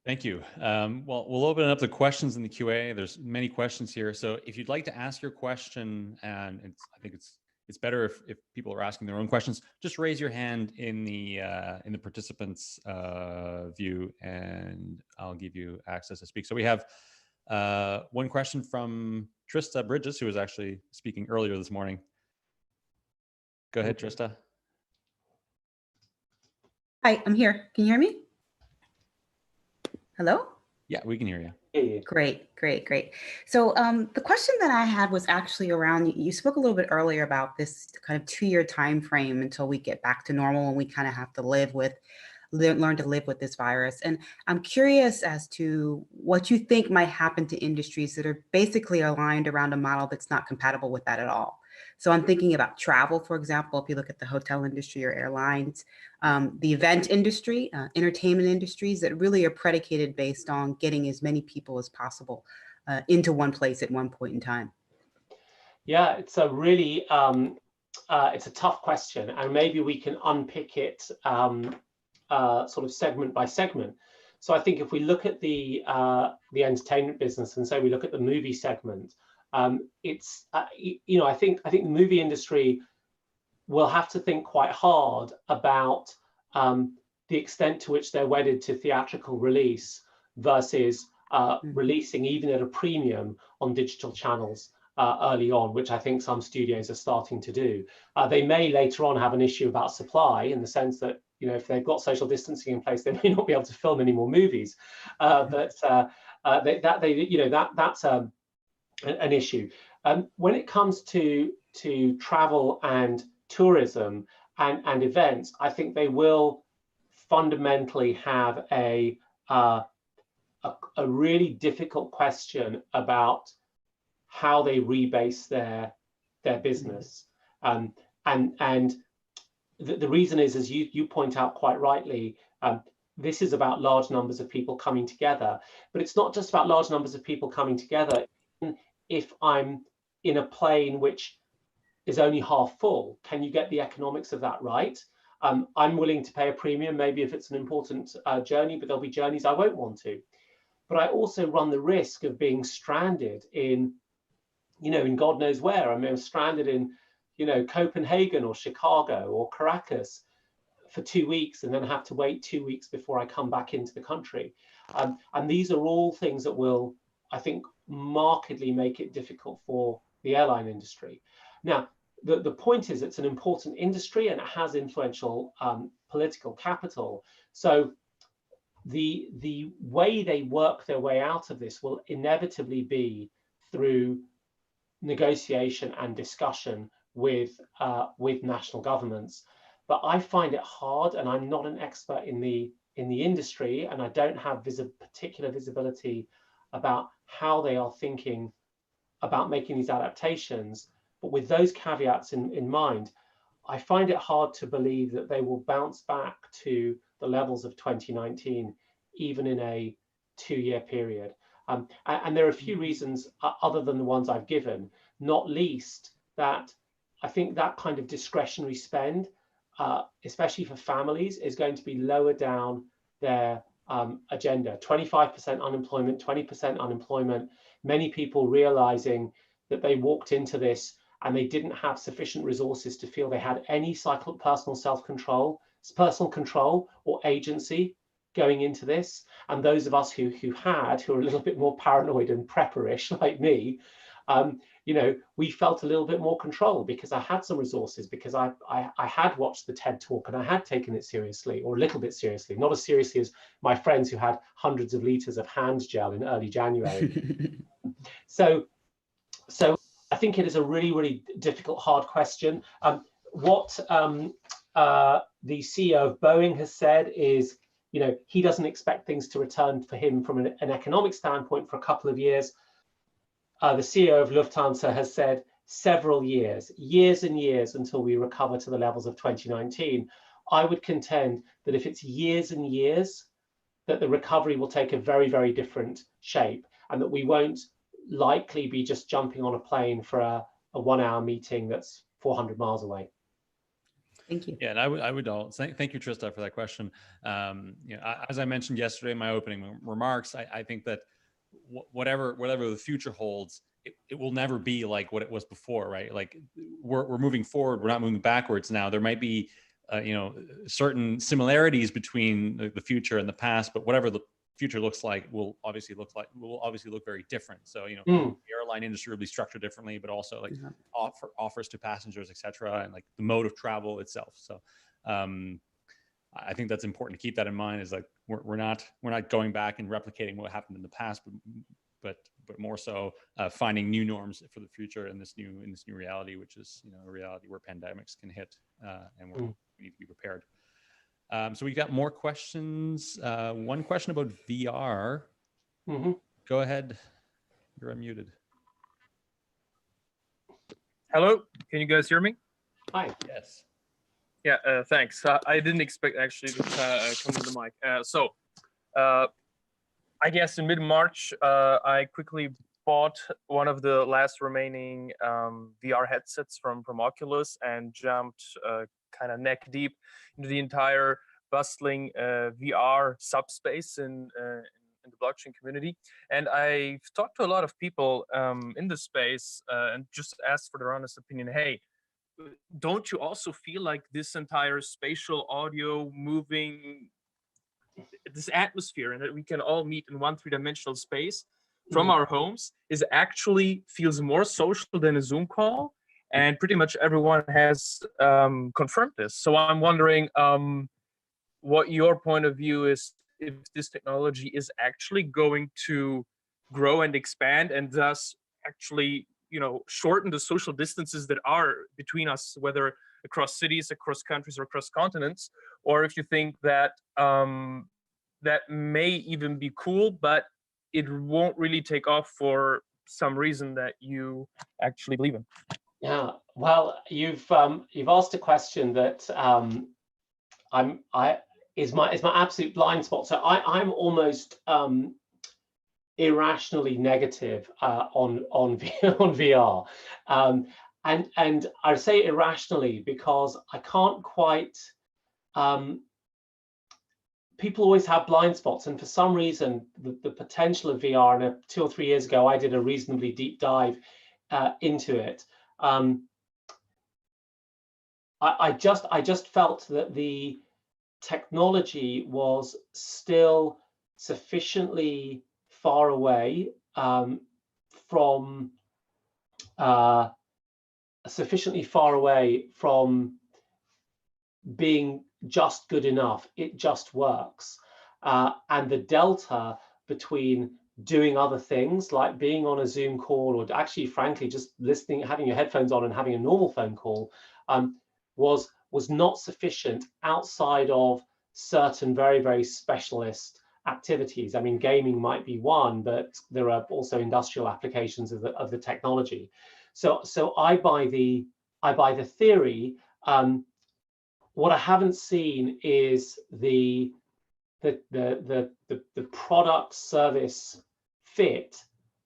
Thank you. Well, we'll open up the questions in the QA. There's many questions here. So if you'd like to ask your question, and I think it's better if people are asking their own questions, just raise your hand in the participants view, and I'll give you access to speak. So we have one question from Trista Bridges, who was actually speaking earlier this morning. Go ahead, Trista.
Hi, I'm here. Can you hear me? Hello?
Yeah, we can hear you.
Great. So the question that I had was actually around, you spoke a little bit earlier about this kind of 2-year time frame until we get back to normal, and we kind of have to learn to live with this virus. And I'm curious as to what you think might happen to industries that are basically aligned around a model that's not compatible with that at all. So I'm thinking about travel, for example, if you look at the hotel industry or airlines, the event industry, entertainment industries that really are predicated based on getting as many people as possible into one place at one point in time.
Yeah, it's a really, it's a tough question, and maybe we can unpick it sort of segment by segment. So I think if we look at the entertainment business, and say we look at the movie segment, it's I think the movie industry will have to think quite hard about the extent to which they're wedded to theatrical release versus releasing even at a premium on digital channels early on, which I think some studios are starting to do. They may later on have an issue about supply, in the sense that if they've got social distancing in place, they may not be able to film any more movies. But that's an issue. When it comes to travel and tourism and events, I think they will fundamentally have a really difficult question about how they rebase their business. And the reason is, as you point out quite rightly, this is about large numbers of people coming together. But it's not just about large numbers of people coming together. If I'm in a plane which is only half full, can you get the economics of that right? I'm willing to pay a premium, maybe if it's an important journey, but there'll be journeys I won't want to. But I also run the risk of being stranded in God knows where. I mean, I'm stranded in, Copenhagen or Chicago or Caracas for 2 weeks, and then have to wait 2 weeks before I come back into the country. And these are all things that will, I think, markedly make it difficult for the airline industry. Now, the point is, it's an important industry and it has influential political capital. So the way they work their way out of this will inevitably be through negotiation and discussion with national governments. But I find it hard, and I'm not an expert in the industry, and I don't have particular visibility about how they are thinking about making these adaptations. But with those caveats in mind, I find it hard to believe that they will bounce back to the levels of 2019, even in a 2-year period. And there are a few reasons other than the ones I've given, not least that I think that kind of discretionary spend, especially for families, is going to be lower down their agenda. 25% unemployment, 20% unemployment, many people realizing that they walked into this and they didn't have sufficient resources to feel they had any personal self-control, personal control or agency going into this. And those of us who are a little bit more paranoid and prepperish like me, we felt a little bit more control because I had some resources, because I had watched the TED talk and I had taken it seriously, or a little bit seriously, not as seriously as my friends who had hundreds of liters of hand gel in early January. So I think it is a really, really difficult, hard question. What the CEO of Boeing has said is, he doesn't expect things to return for him from an economic standpoint for a couple of years. The CEO of Lufthansa has said several years and years until we recover to the levels of 2019. I would contend that if it's years and years, that the recovery will take a very, very different shape, and that we won't likely be just jumping on a plane for a 1 hour meeting that's 400 miles away.
Thank you.
Yeah, and I would thank you, Trista, for that question. As I mentioned yesterday in my opening remarks, I think that whatever the future holds, it will never be like what it was before, right? Like we're moving forward, we're not moving backwards now. There might be certain similarities between the future and the past, but whatever the future looks like will obviously look very different. So the airline industry will be structured differently, but also like offers to passengers, etc., and like the mode of travel itself. So I think that's important to keep that in mind. Is like we're not going back and replicating what happened in the past, but more so finding new norms for the future in this new reality, which is a reality where pandemics can hit, and we need to be prepared. So we got more questions. One question about VR. Go ahead. You're unmuted.
Hello, can you guys hear me?
Hi.
Yes.
Yeah, thanks. I didn't expect actually to come to the mic. I guess in mid-March, I quickly bought one of the last remaining VR headsets from Oculus and jumped kind of neck deep into the entire bustling VR subspace in the blockchain community. And I've talked to a lot of people in the space and just asked for their honest opinion. Hey, don't you also feel like this entire spatial audio moving, this atmosphere, and that we can all meet in one three-dimensional space from our homes is actually feels more social than a Zoom call? And pretty much everyone has confirmed this. So I'm wondering what your point of view is, if this technology is actually going to grow and expand and thus actually shorten the social distances that are between us, whether across cities, across countries, or across continents, or if you think that that may even be cool, but it won't really take off for some reason that you actually believe in.
Yeah, well, you've asked a question that is my absolute blind spot. So I'm almost irrationally negative on VR, and I say irrationally because I can't quite. People always have blind spots, and for some reason, the potential of VR. And 2 or 3 years ago, I did a reasonably deep dive into it. I just felt that the technology was still sufficiently far away from being just good enough. It just works, and the delta between doing other things like being on a Zoom call, or actually, frankly, just listening, having your headphones on and having a normal phone call, was not sufficient outside of certain very, very specialist activities. I mean, gaming might be one, but there are also industrial applications of the technology. So I buy the theory. What I haven't seen is the product service fit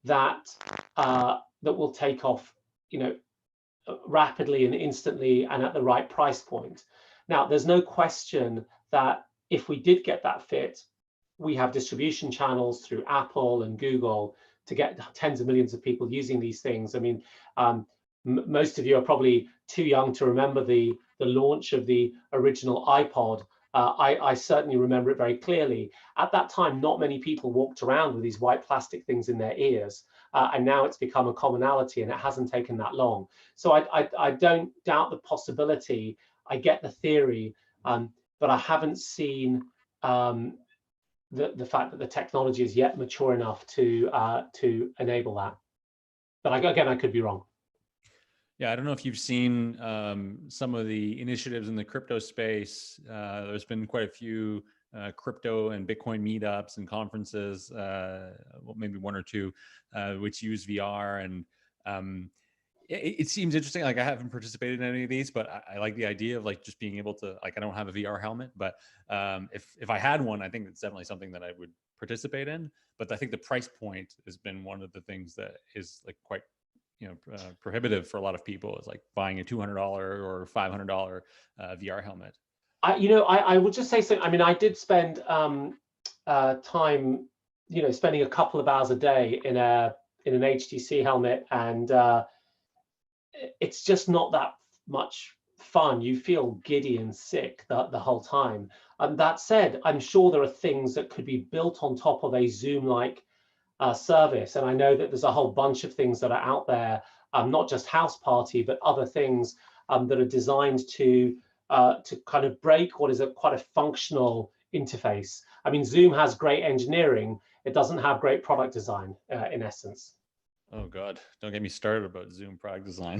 that will take off, rapidly and instantly and at the right price point. Now, there's no question that if we did get that fit, we have distribution channels through Apple and Google to get tens of millions of people using these things. I mean, most of you are probably too young to remember the launch of the original iPod. I certainly remember it very clearly. At that time, not many people walked around with these white plastic things in their ears, and now it's become a commonality, and it hasn't taken that long. So I don't doubt the possibility. I get the theory, but I haven't seen the fact that the technology is yet mature enough to enable that. But again, I could be wrong.
Yeah, I don't know if you've seen some of the initiatives in the crypto space. There's been quite a few crypto and Bitcoin meetups and conferences, well, maybe one or two, which use VR. And it seems interesting. Like I haven't participated in any of these, but I like the idea of like just being able to, like, I don't have a VR helmet, but if I had one, I think it's definitely something that I would participate in. But I think the price point has been one of the things that is like quite prohibitive for a lot of people, is like buying a $200 or $500 VR helmet.
I would just say something. I mean, I did spend time, spending a couple of hours a day in an HTC helmet, and it's just not that much fun. You feel giddy and sick the whole time. That said, I'm sure there are things that could be built on top of a Zoom-like service, and I know that there's a whole bunch of things that are out there, not just House Party, but other things that are designed to kind of break what is quite a functional interface. I mean, Zoom has great engineering; it doesn't have great product design, in essence.
Oh God, don't get me started about Zoom product design.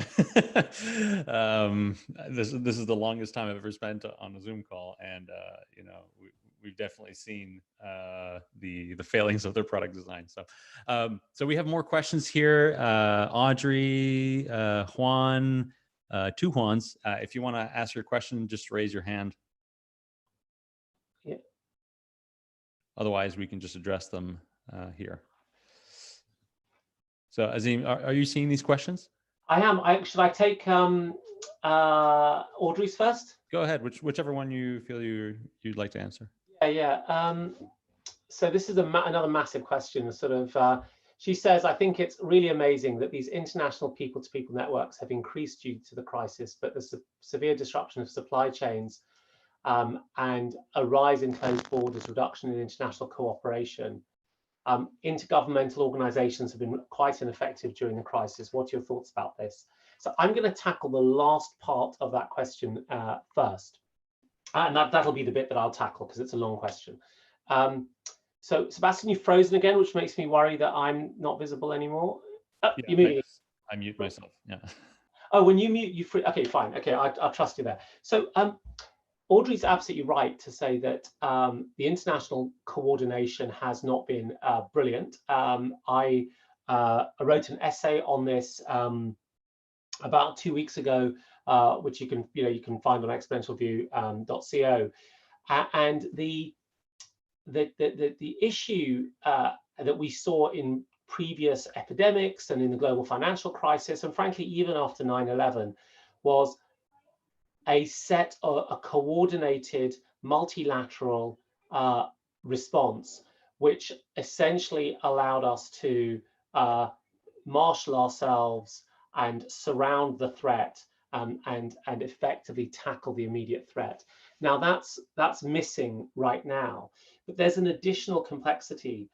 This is the longest time I've ever spent on a Zoom call, and we've definitely seen the failings of their product design. So we have more questions here. Audrey, Juan, two Juans. If you want to ask your question, just raise your hand.
Yeah.
Otherwise, we can just address them here. So Azeem, are you seeing these questions?
I am. Should I take Audrey's first?
Go ahead. Whichever one you feel you'd like to answer.
Yeah. So this is another massive question. Sort of, she says, I think it's really amazing that these international people-to-people networks have increased due to the crisis, but the severe disruption of supply chains and a rise in closed borders, reduction in international cooperation. Intergovernmental organizations have been quite ineffective during the crisis. What are your thoughts about this? So I'm going to tackle the last part of that question first. And that'll be the bit that I'll tackle because it's a long question. So Sebastian, you've frozen again, which makes me worry that I'm not visible anymore. You muted.
I mute myself, yeah.
Oh, when you mute, you free. Okay, fine. Okay, I'll trust you there. So Audrey's absolutely right to say that the international coordination has not been brilliant. I wrote an essay on this about 2 weeks ago, which you can find on exponentialview.co. And the issue that we saw in previous epidemics and in the global financial crisis, and frankly even after 9/11, was a coordinated multilateral response, which essentially allowed us to marshal ourselves and surround the threat and effectively tackle the immediate threat. Now that's missing right now, but there's an additional complexity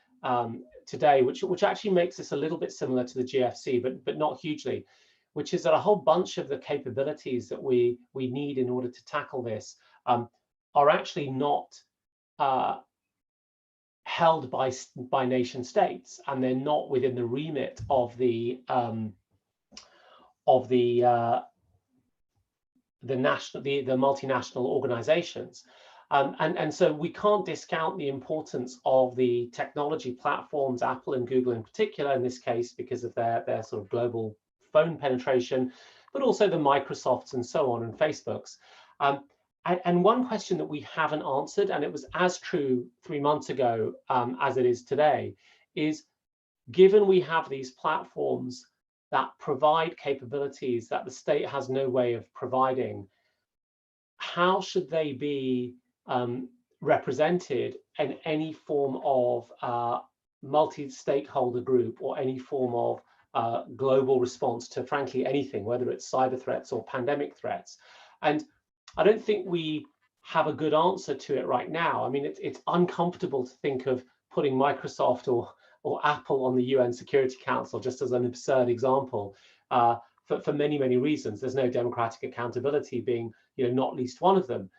today, which actually makes this a little bit similar to the GFC, but not hugely, which is that a whole bunch of the capabilities that we need in order to tackle this are actually not held by nation states, and they're not within the remit of the multinational organizations. And so we can't discount the importance of the technology platforms, Apple and Google in particular, in this case, because of their sort of global phone penetration, but also the Microsofts and so on, and Facebooks. And one question that we haven't answered, and it was as true 3 months ago as it is today, is given we have these platforms that provide capabilities that the state has no way of providing, how should they be represented in any form of multi-stakeholder group or any form of global response to, frankly, anything, whether it's cyber threats or pandemic threats? And I don't think we have a good answer to it right now. I mean, it's uncomfortable to think of putting Microsoft or Apple on the UN Security Council, just as an absurd example, for many, many reasons. There's no democratic accountability being, not least one of them.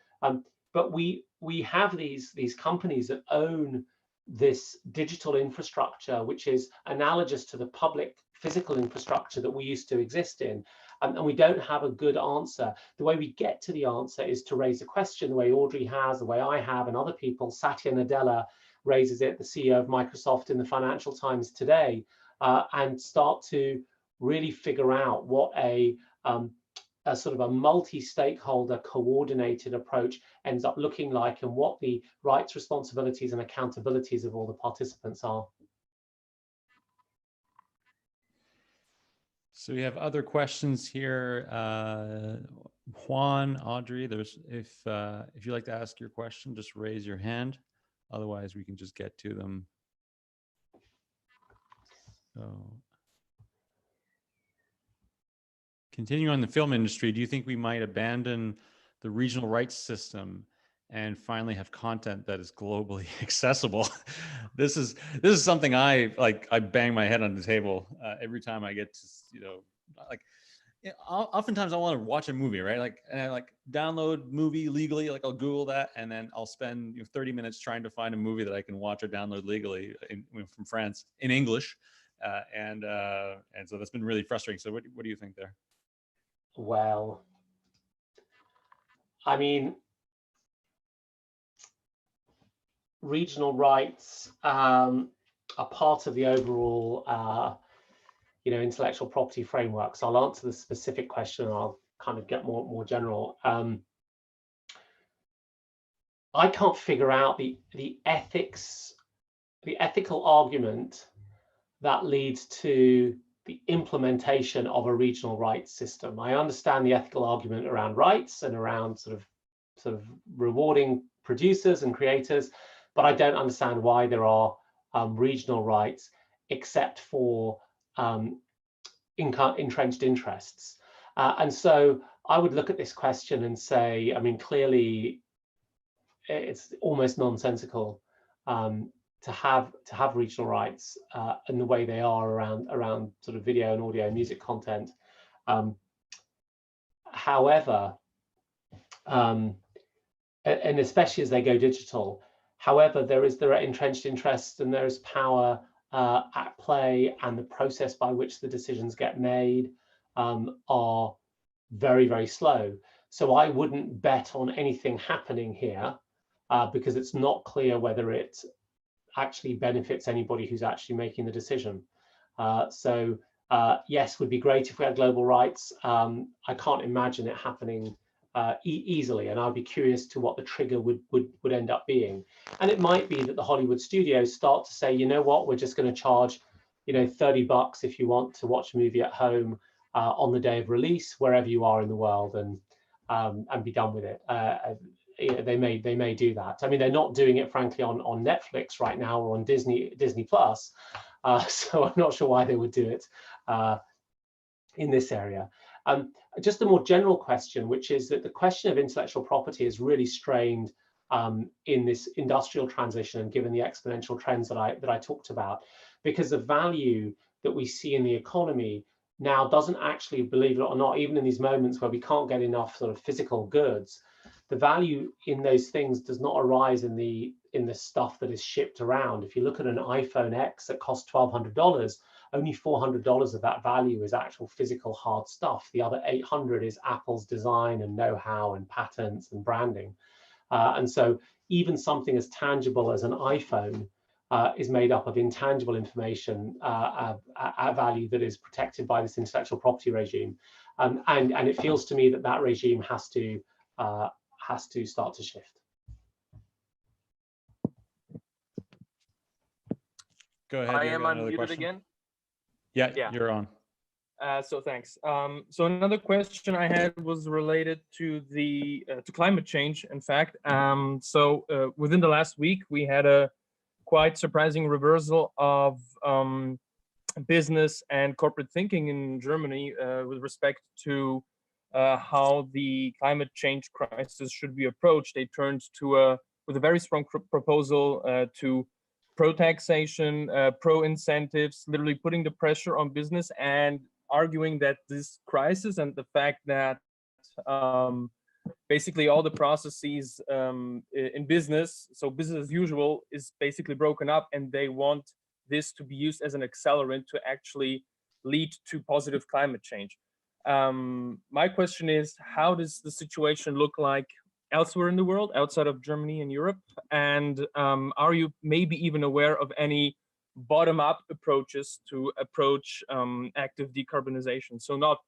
But we have these companies that own this digital infrastructure, which is analogous to the public physical infrastructure that we used to exist in. And we don't have a good answer. The way we get to the answer is to raise a question, the way Audrey has, the way I have, and other people. Satya Nadella raises it, the CEO of Microsoft, in the Financial Times today, and start to really figure out what a sort of a multi-stakeholder coordinated approach ends up looking like, and what the rights, responsibilities, and accountabilities of all the participants are.
So we have other questions here. Juan, Audrey, if you'd like to ask your question, just raise your hand. Otherwise, we can just get to them. So, continuing on the film industry, do you think we might abandon the regional rights system and finally have content that is globally accessible? This is something I bang my head on the table every time I get to, oftentimes I want to watch a movie, right? And I download movie legally, I'll Google that, and then I'll spend 30 minutes trying to find a movie that I can watch or download legally from France in English. And so that's been really frustrating. So what do you think there?
Well, I mean, regional rights are part of the overall intellectual property framework. So I'll answer the specific question, and I'll kind of get more general. I can't figure out the ethical argument that leads to the implementation of a regional rights system. I understand the ethical argument around rights and around sort of rewarding producers and creators, but I don't understand why there are regional rights except for entrenched interests. And so I would look at this question and say, I mean, clearly it's almost nonsensical to have regional rights in the way they are around sort of video and audio and music content. However, and especially as they go digital, however, there are entrenched interests and there is power at play, and the process by which the decisions get made are very, very slow. So I wouldn't bet on anything happening here because it's not clear whether it actually benefits anybody who's actually making the decision. So yes, would be great if we had global rights. I can't imagine it happening easily, and I'd be curious to what the trigger would end up being. And it might be that the Hollywood studios start to say, you know what, we're just going to charge, $30 if you want to watch a movie at home on the day of release, wherever you are in the world, and be done with it. They may do that. I mean, they're not doing it, frankly, on Netflix right now or on Disney Plus. So I'm not sure why they would do it in this area. Just a more general question, which is that the question of intellectual property is really strained in this industrial transition, and given the exponential trends that I talked about, because the value that we see in the economy now doesn't actually, believe it or not, even in these moments where we can't get enough sort of physical goods, the value in those things does not arise in the stuff that is shipped around. If you look at an iPhone X that costs $1,200, only $400 of that value is actual physical hard stuff. The other $800 is Apple's design and know-how and patents and branding. And so even something as tangible as an iPhone is made up of intangible information at value that is protected by this intellectual property regime. And it feels to me that that regime has to start to shift.
Go ahead.
I am unmuted again.
Yeah, you're on.
So thanks. So another question I had was related to to climate change. In fact, within the last week, we had a quite surprising reversal of business and corporate thinking in Germany with respect to how the climate change crisis should be approached. They turned with a very strong proposal to pro-taxation, pro-incentives, literally putting the pressure on business and arguing that this crisis and the fact that basically all the processes in business, so business as usual, is basically broken up, and they want this to be used as an accelerant to actually lead to positive climate change. My question is, how does the situation look like elsewhere in the world, outside of Germany and Europe? And are you maybe even aware of any bottom-up approaches to approach active decarbonization? So not,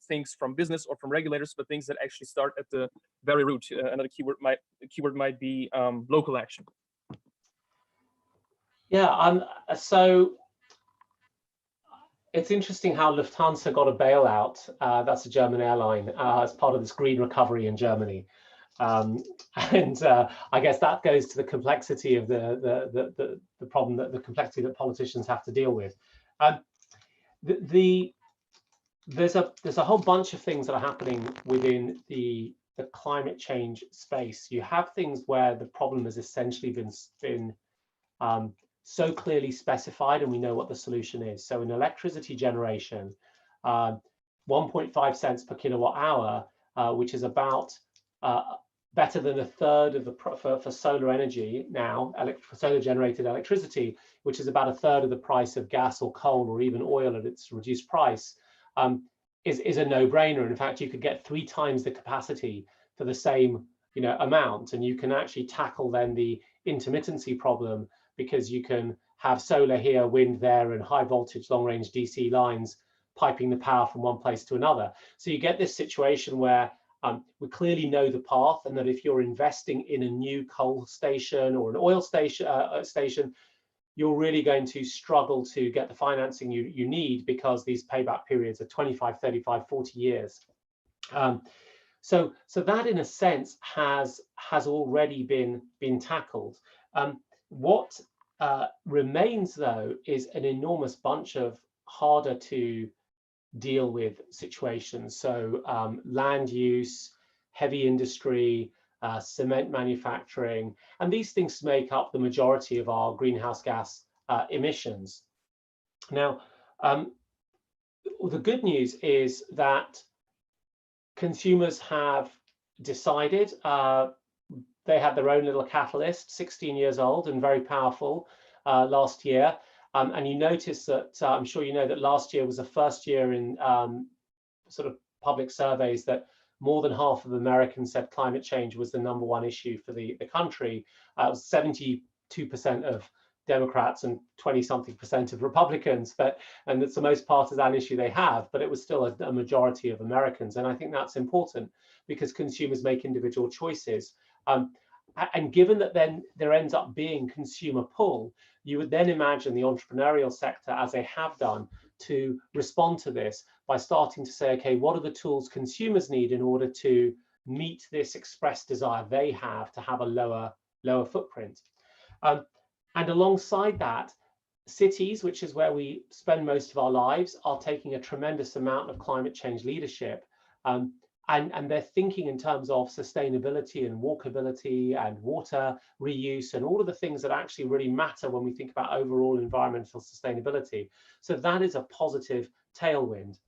things from business or from regulators, but things that actually start at the very root. Another keyword might be local action.
Yeah, so it's interesting how Lufthansa got a bailout. That's a German airline as part of this green recovery in Germany. I guess that goes to the complexity of the problem, the complexity that politicians have to deal with. There's a whole bunch of things that are happening within the climate change space. You have things where the problem has essentially been so clearly specified, and we know what the solution is. So in electricity generation, 1.5 cents per kilowatt hour, which is about better than a third of the for solar energy now, for solar generated electricity, which is about a third of the price of gas or coal or even oil at its reduced price, is a no-brainer. In fact, you could get 3 times the capacity for the same amount, and you can actually tackle then the intermittency problem, because you can have solar here, wind there, and high voltage long range DC lines piping the power from one place to another. So you get this situation where we clearly know the path, and that if you're investing in a new coal station or an oil station, you're really going to struggle to get the financing you need, because these payback periods are 25, 35, 40 years. So that in a sense has already been tackled. What remains though is an enormous bunch of harder to deal with situations. So land use, heavy industry, cement manufacturing, and these things make up the majority of our greenhouse gas emissions. Now, the good news is that consumers have decided. They had their own little catalyst, 16 years old and very powerful last year. And you notice that, I'm sure you know that last year was the first year in sort of public surveys that more than half of Americans said climate change was the #1 issue for the country. It was 72% of Democrats and 20-something% of Republicans, and it's the most partisan issue they have, but it was still a majority of Americans. And I think that's important, because consumers make individual choices. And given that then there ends up being consumer pull, you would then imagine the entrepreneurial sector, as they have done, to respond to this by starting to say, okay, what are the tools consumers need in order to meet this expressed desire they have to have a lower footprint? And alongside that, cities, which is where we spend most of our lives, are taking a tremendous amount of climate change leadership. And they're thinking in terms of sustainability and walkability and water reuse and all of the things that actually really matter when we think about overall environmental sustainability. So that is a positive tailwind.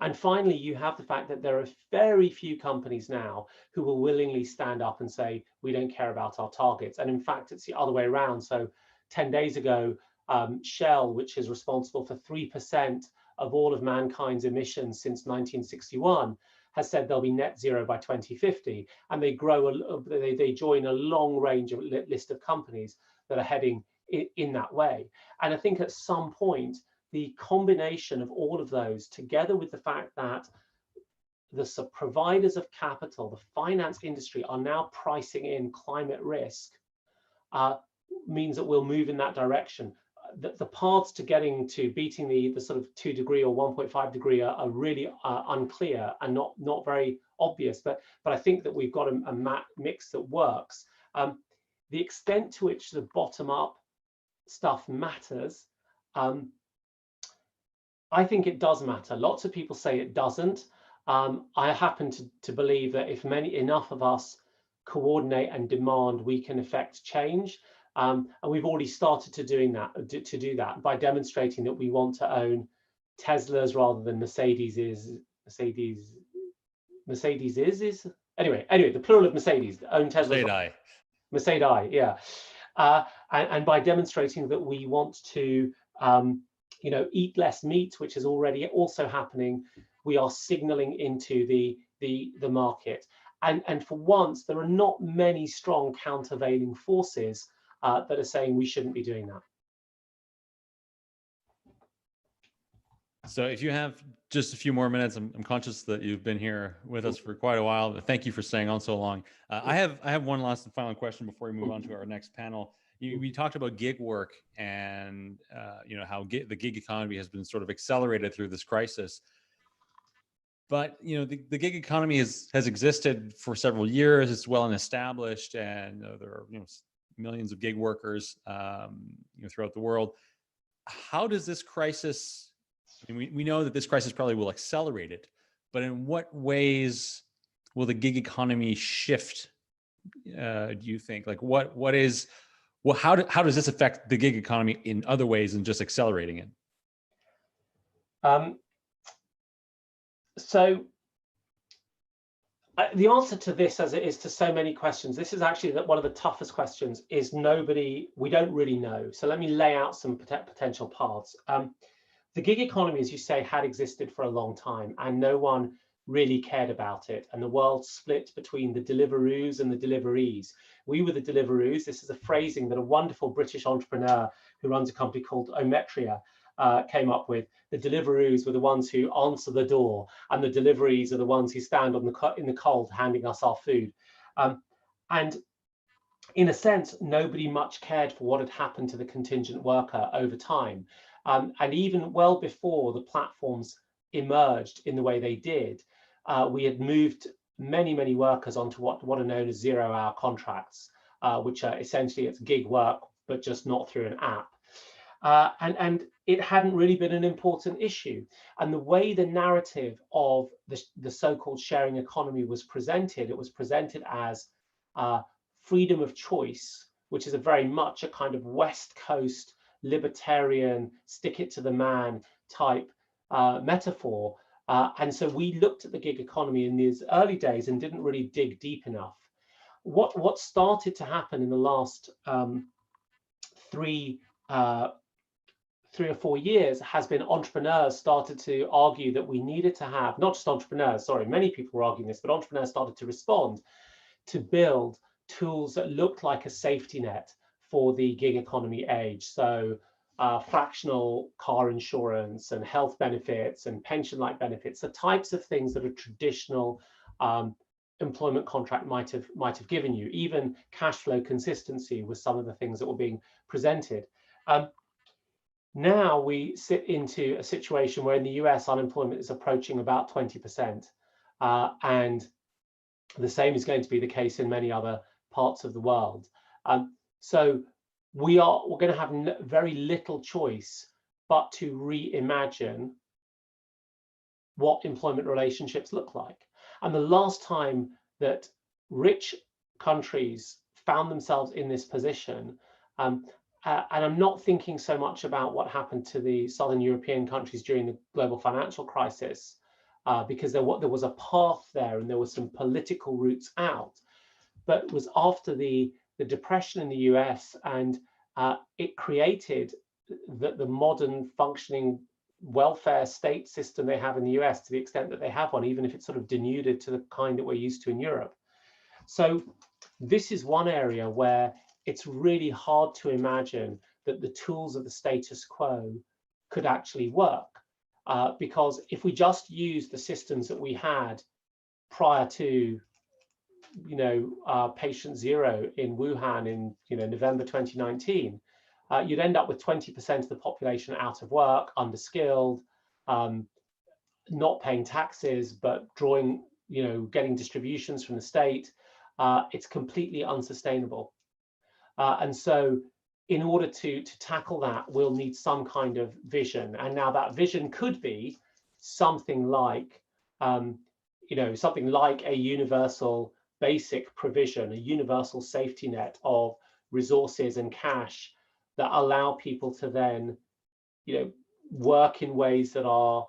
And finally, you have the fact that there are very few companies now who will willingly stand up and say, we don't care about our targets. And in fact, it's the other way around. So 10 days ago, Shell, which is responsible for 3% of all of mankind's emissions since 1961, has said they'll be net zero by 2050, and they join a long range of list of companies that are heading in that way. And I think at some point, the combination of all of those, together with the fact that the providers of capital, the finance industry, are now pricing in climate risk, means that we'll move in that direction. The paths to getting to beating the sort of 2 degree or 1.5 degree are really unclear and not very obvious, but I think that we've got a mix that works. The extent to which the bottom-up stuff matters, I think it does matter. Lots of people say it doesn't. I happen to believe that if enough of us coordinate and demand, we can affect change. And we've already started to do that by demonstrating that we want to own Teslas rather than Mercedes. Anyway, the plural of Mercedes, own Teslas. Mercedes, yeah. And by demonstrating that we want to eat less meat, which is already also happening. We are signaling into the market. And for once, there are not many strong countervailing forces that are saying we shouldn't be doing that.
So if you have just a few more minutes, I'm conscious that you've been here with us for quite a while. But thank you for staying on so long. I have one last and final question before we move on to our next panel. We talked about gig work and how the gig economy has been sort of accelerated through this crisis. But the gig economy has existed for several years. It's well established, and there are millions of gig workers throughout the world. How does this crisis? I mean, we know that this crisis probably will accelerate it, but in what ways will the gig economy shift? Do you think? Like, how does this affect the gig economy in other ways than just accelerating it?
So the answer to this, as it is to so many questions, this is actually one of the toughest questions. We don't really know. So let me lay out some potential paths. The gig economy, as you say, had existed for a long time, and no one really cared about it. And the world split between the Deliveroos and the deliverees. We were the Deliveroos. This is a phrasing that a wonderful British entrepreneur who runs a company called Ometria came up with. The Deliveroos were the ones who answer the door, and the deliverees are the ones who stand in the cold handing us our food. And in a sense, nobody much cared for what had happened to the contingent worker over time. And even well before the platforms emerged in the way they did, we had moved many, many workers onto what are known as zero-hour contracts, which are essentially it's gig work, but just not through an app. And it hadn't really been an important issue. And the way the narrative of the so-called sharing economy was presented, it was presented as freedom of choice, which is very much a kind of West Coast libertarian, stick it to the man type metaphor. And so we looked at the gig economy in these early days and didn't really dig deep enough. What started to happen in the last 3 or 4 years has been entrepreneurs started to argue that we needed to have, not just entrepreneurs, sorry, many people were arguing this, but entrepreneurs started to respond to build tools that looked like a safety net for the gig economy age. So fractional car insurance and health benefits and pension-like benefits, the types of things that a traditional employment contract might have given you. Even cash flow consistency was some of the things that were being presented. Now we sit into a situation where in the US unemployment is approaching about 20%, and the same is going to be the case in many other parts of the world. So we're going to have very little choice but to reimagine what employment relationships look like. And the last time that rich countries found themselves in this position, and I'm not thinking so much about what happened to the Southern European countries during the global financial crisis, because there was a path there and there were some political routes out, but it was after the depression in the US, and it created the modern functioning welfare state system they have in the US, to the extent that they have one, even if it's sort of denuded to the kind that we're used to in Europe. So this is one area where it's really hard to imagine that the tools of the status quo could actually work, because if we just use the systems that we had prior to patient zero in Wuhan in November 2019, you'd end up with 20% of the population out of work, underskilled, not paying taxes, but getting distributions from the state. It's completely unsustainable. And so in order to tackle that, we'll need some kind of vision. And now that vision could be something like, something like a universal basic provision, a universal safety net of resources and cash that allow people to then, work in ways that are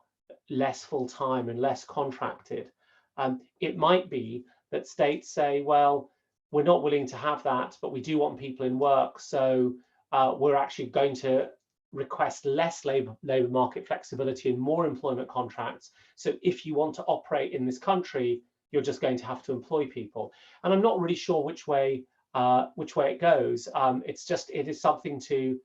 less full-time and less contracted. It might be that states say, well, we're not willing to have that, but we do want people in work, so we're actually going to request less labor market flexibility and more employment contracts. So if you want to operate in this country, you're just going to have to employ people. And I'm not really sure which way it goes. It is something to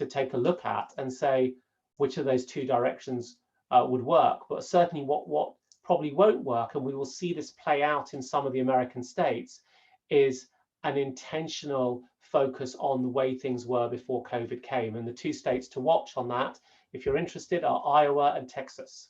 take a look at and say which of those two directions would work. But certainly what probably won't work, and we will see this play out in some of the American states, is an intentional focus on the way things were before COVID came. And the two states to watch on that, if you're interested, are Iowa and Texas.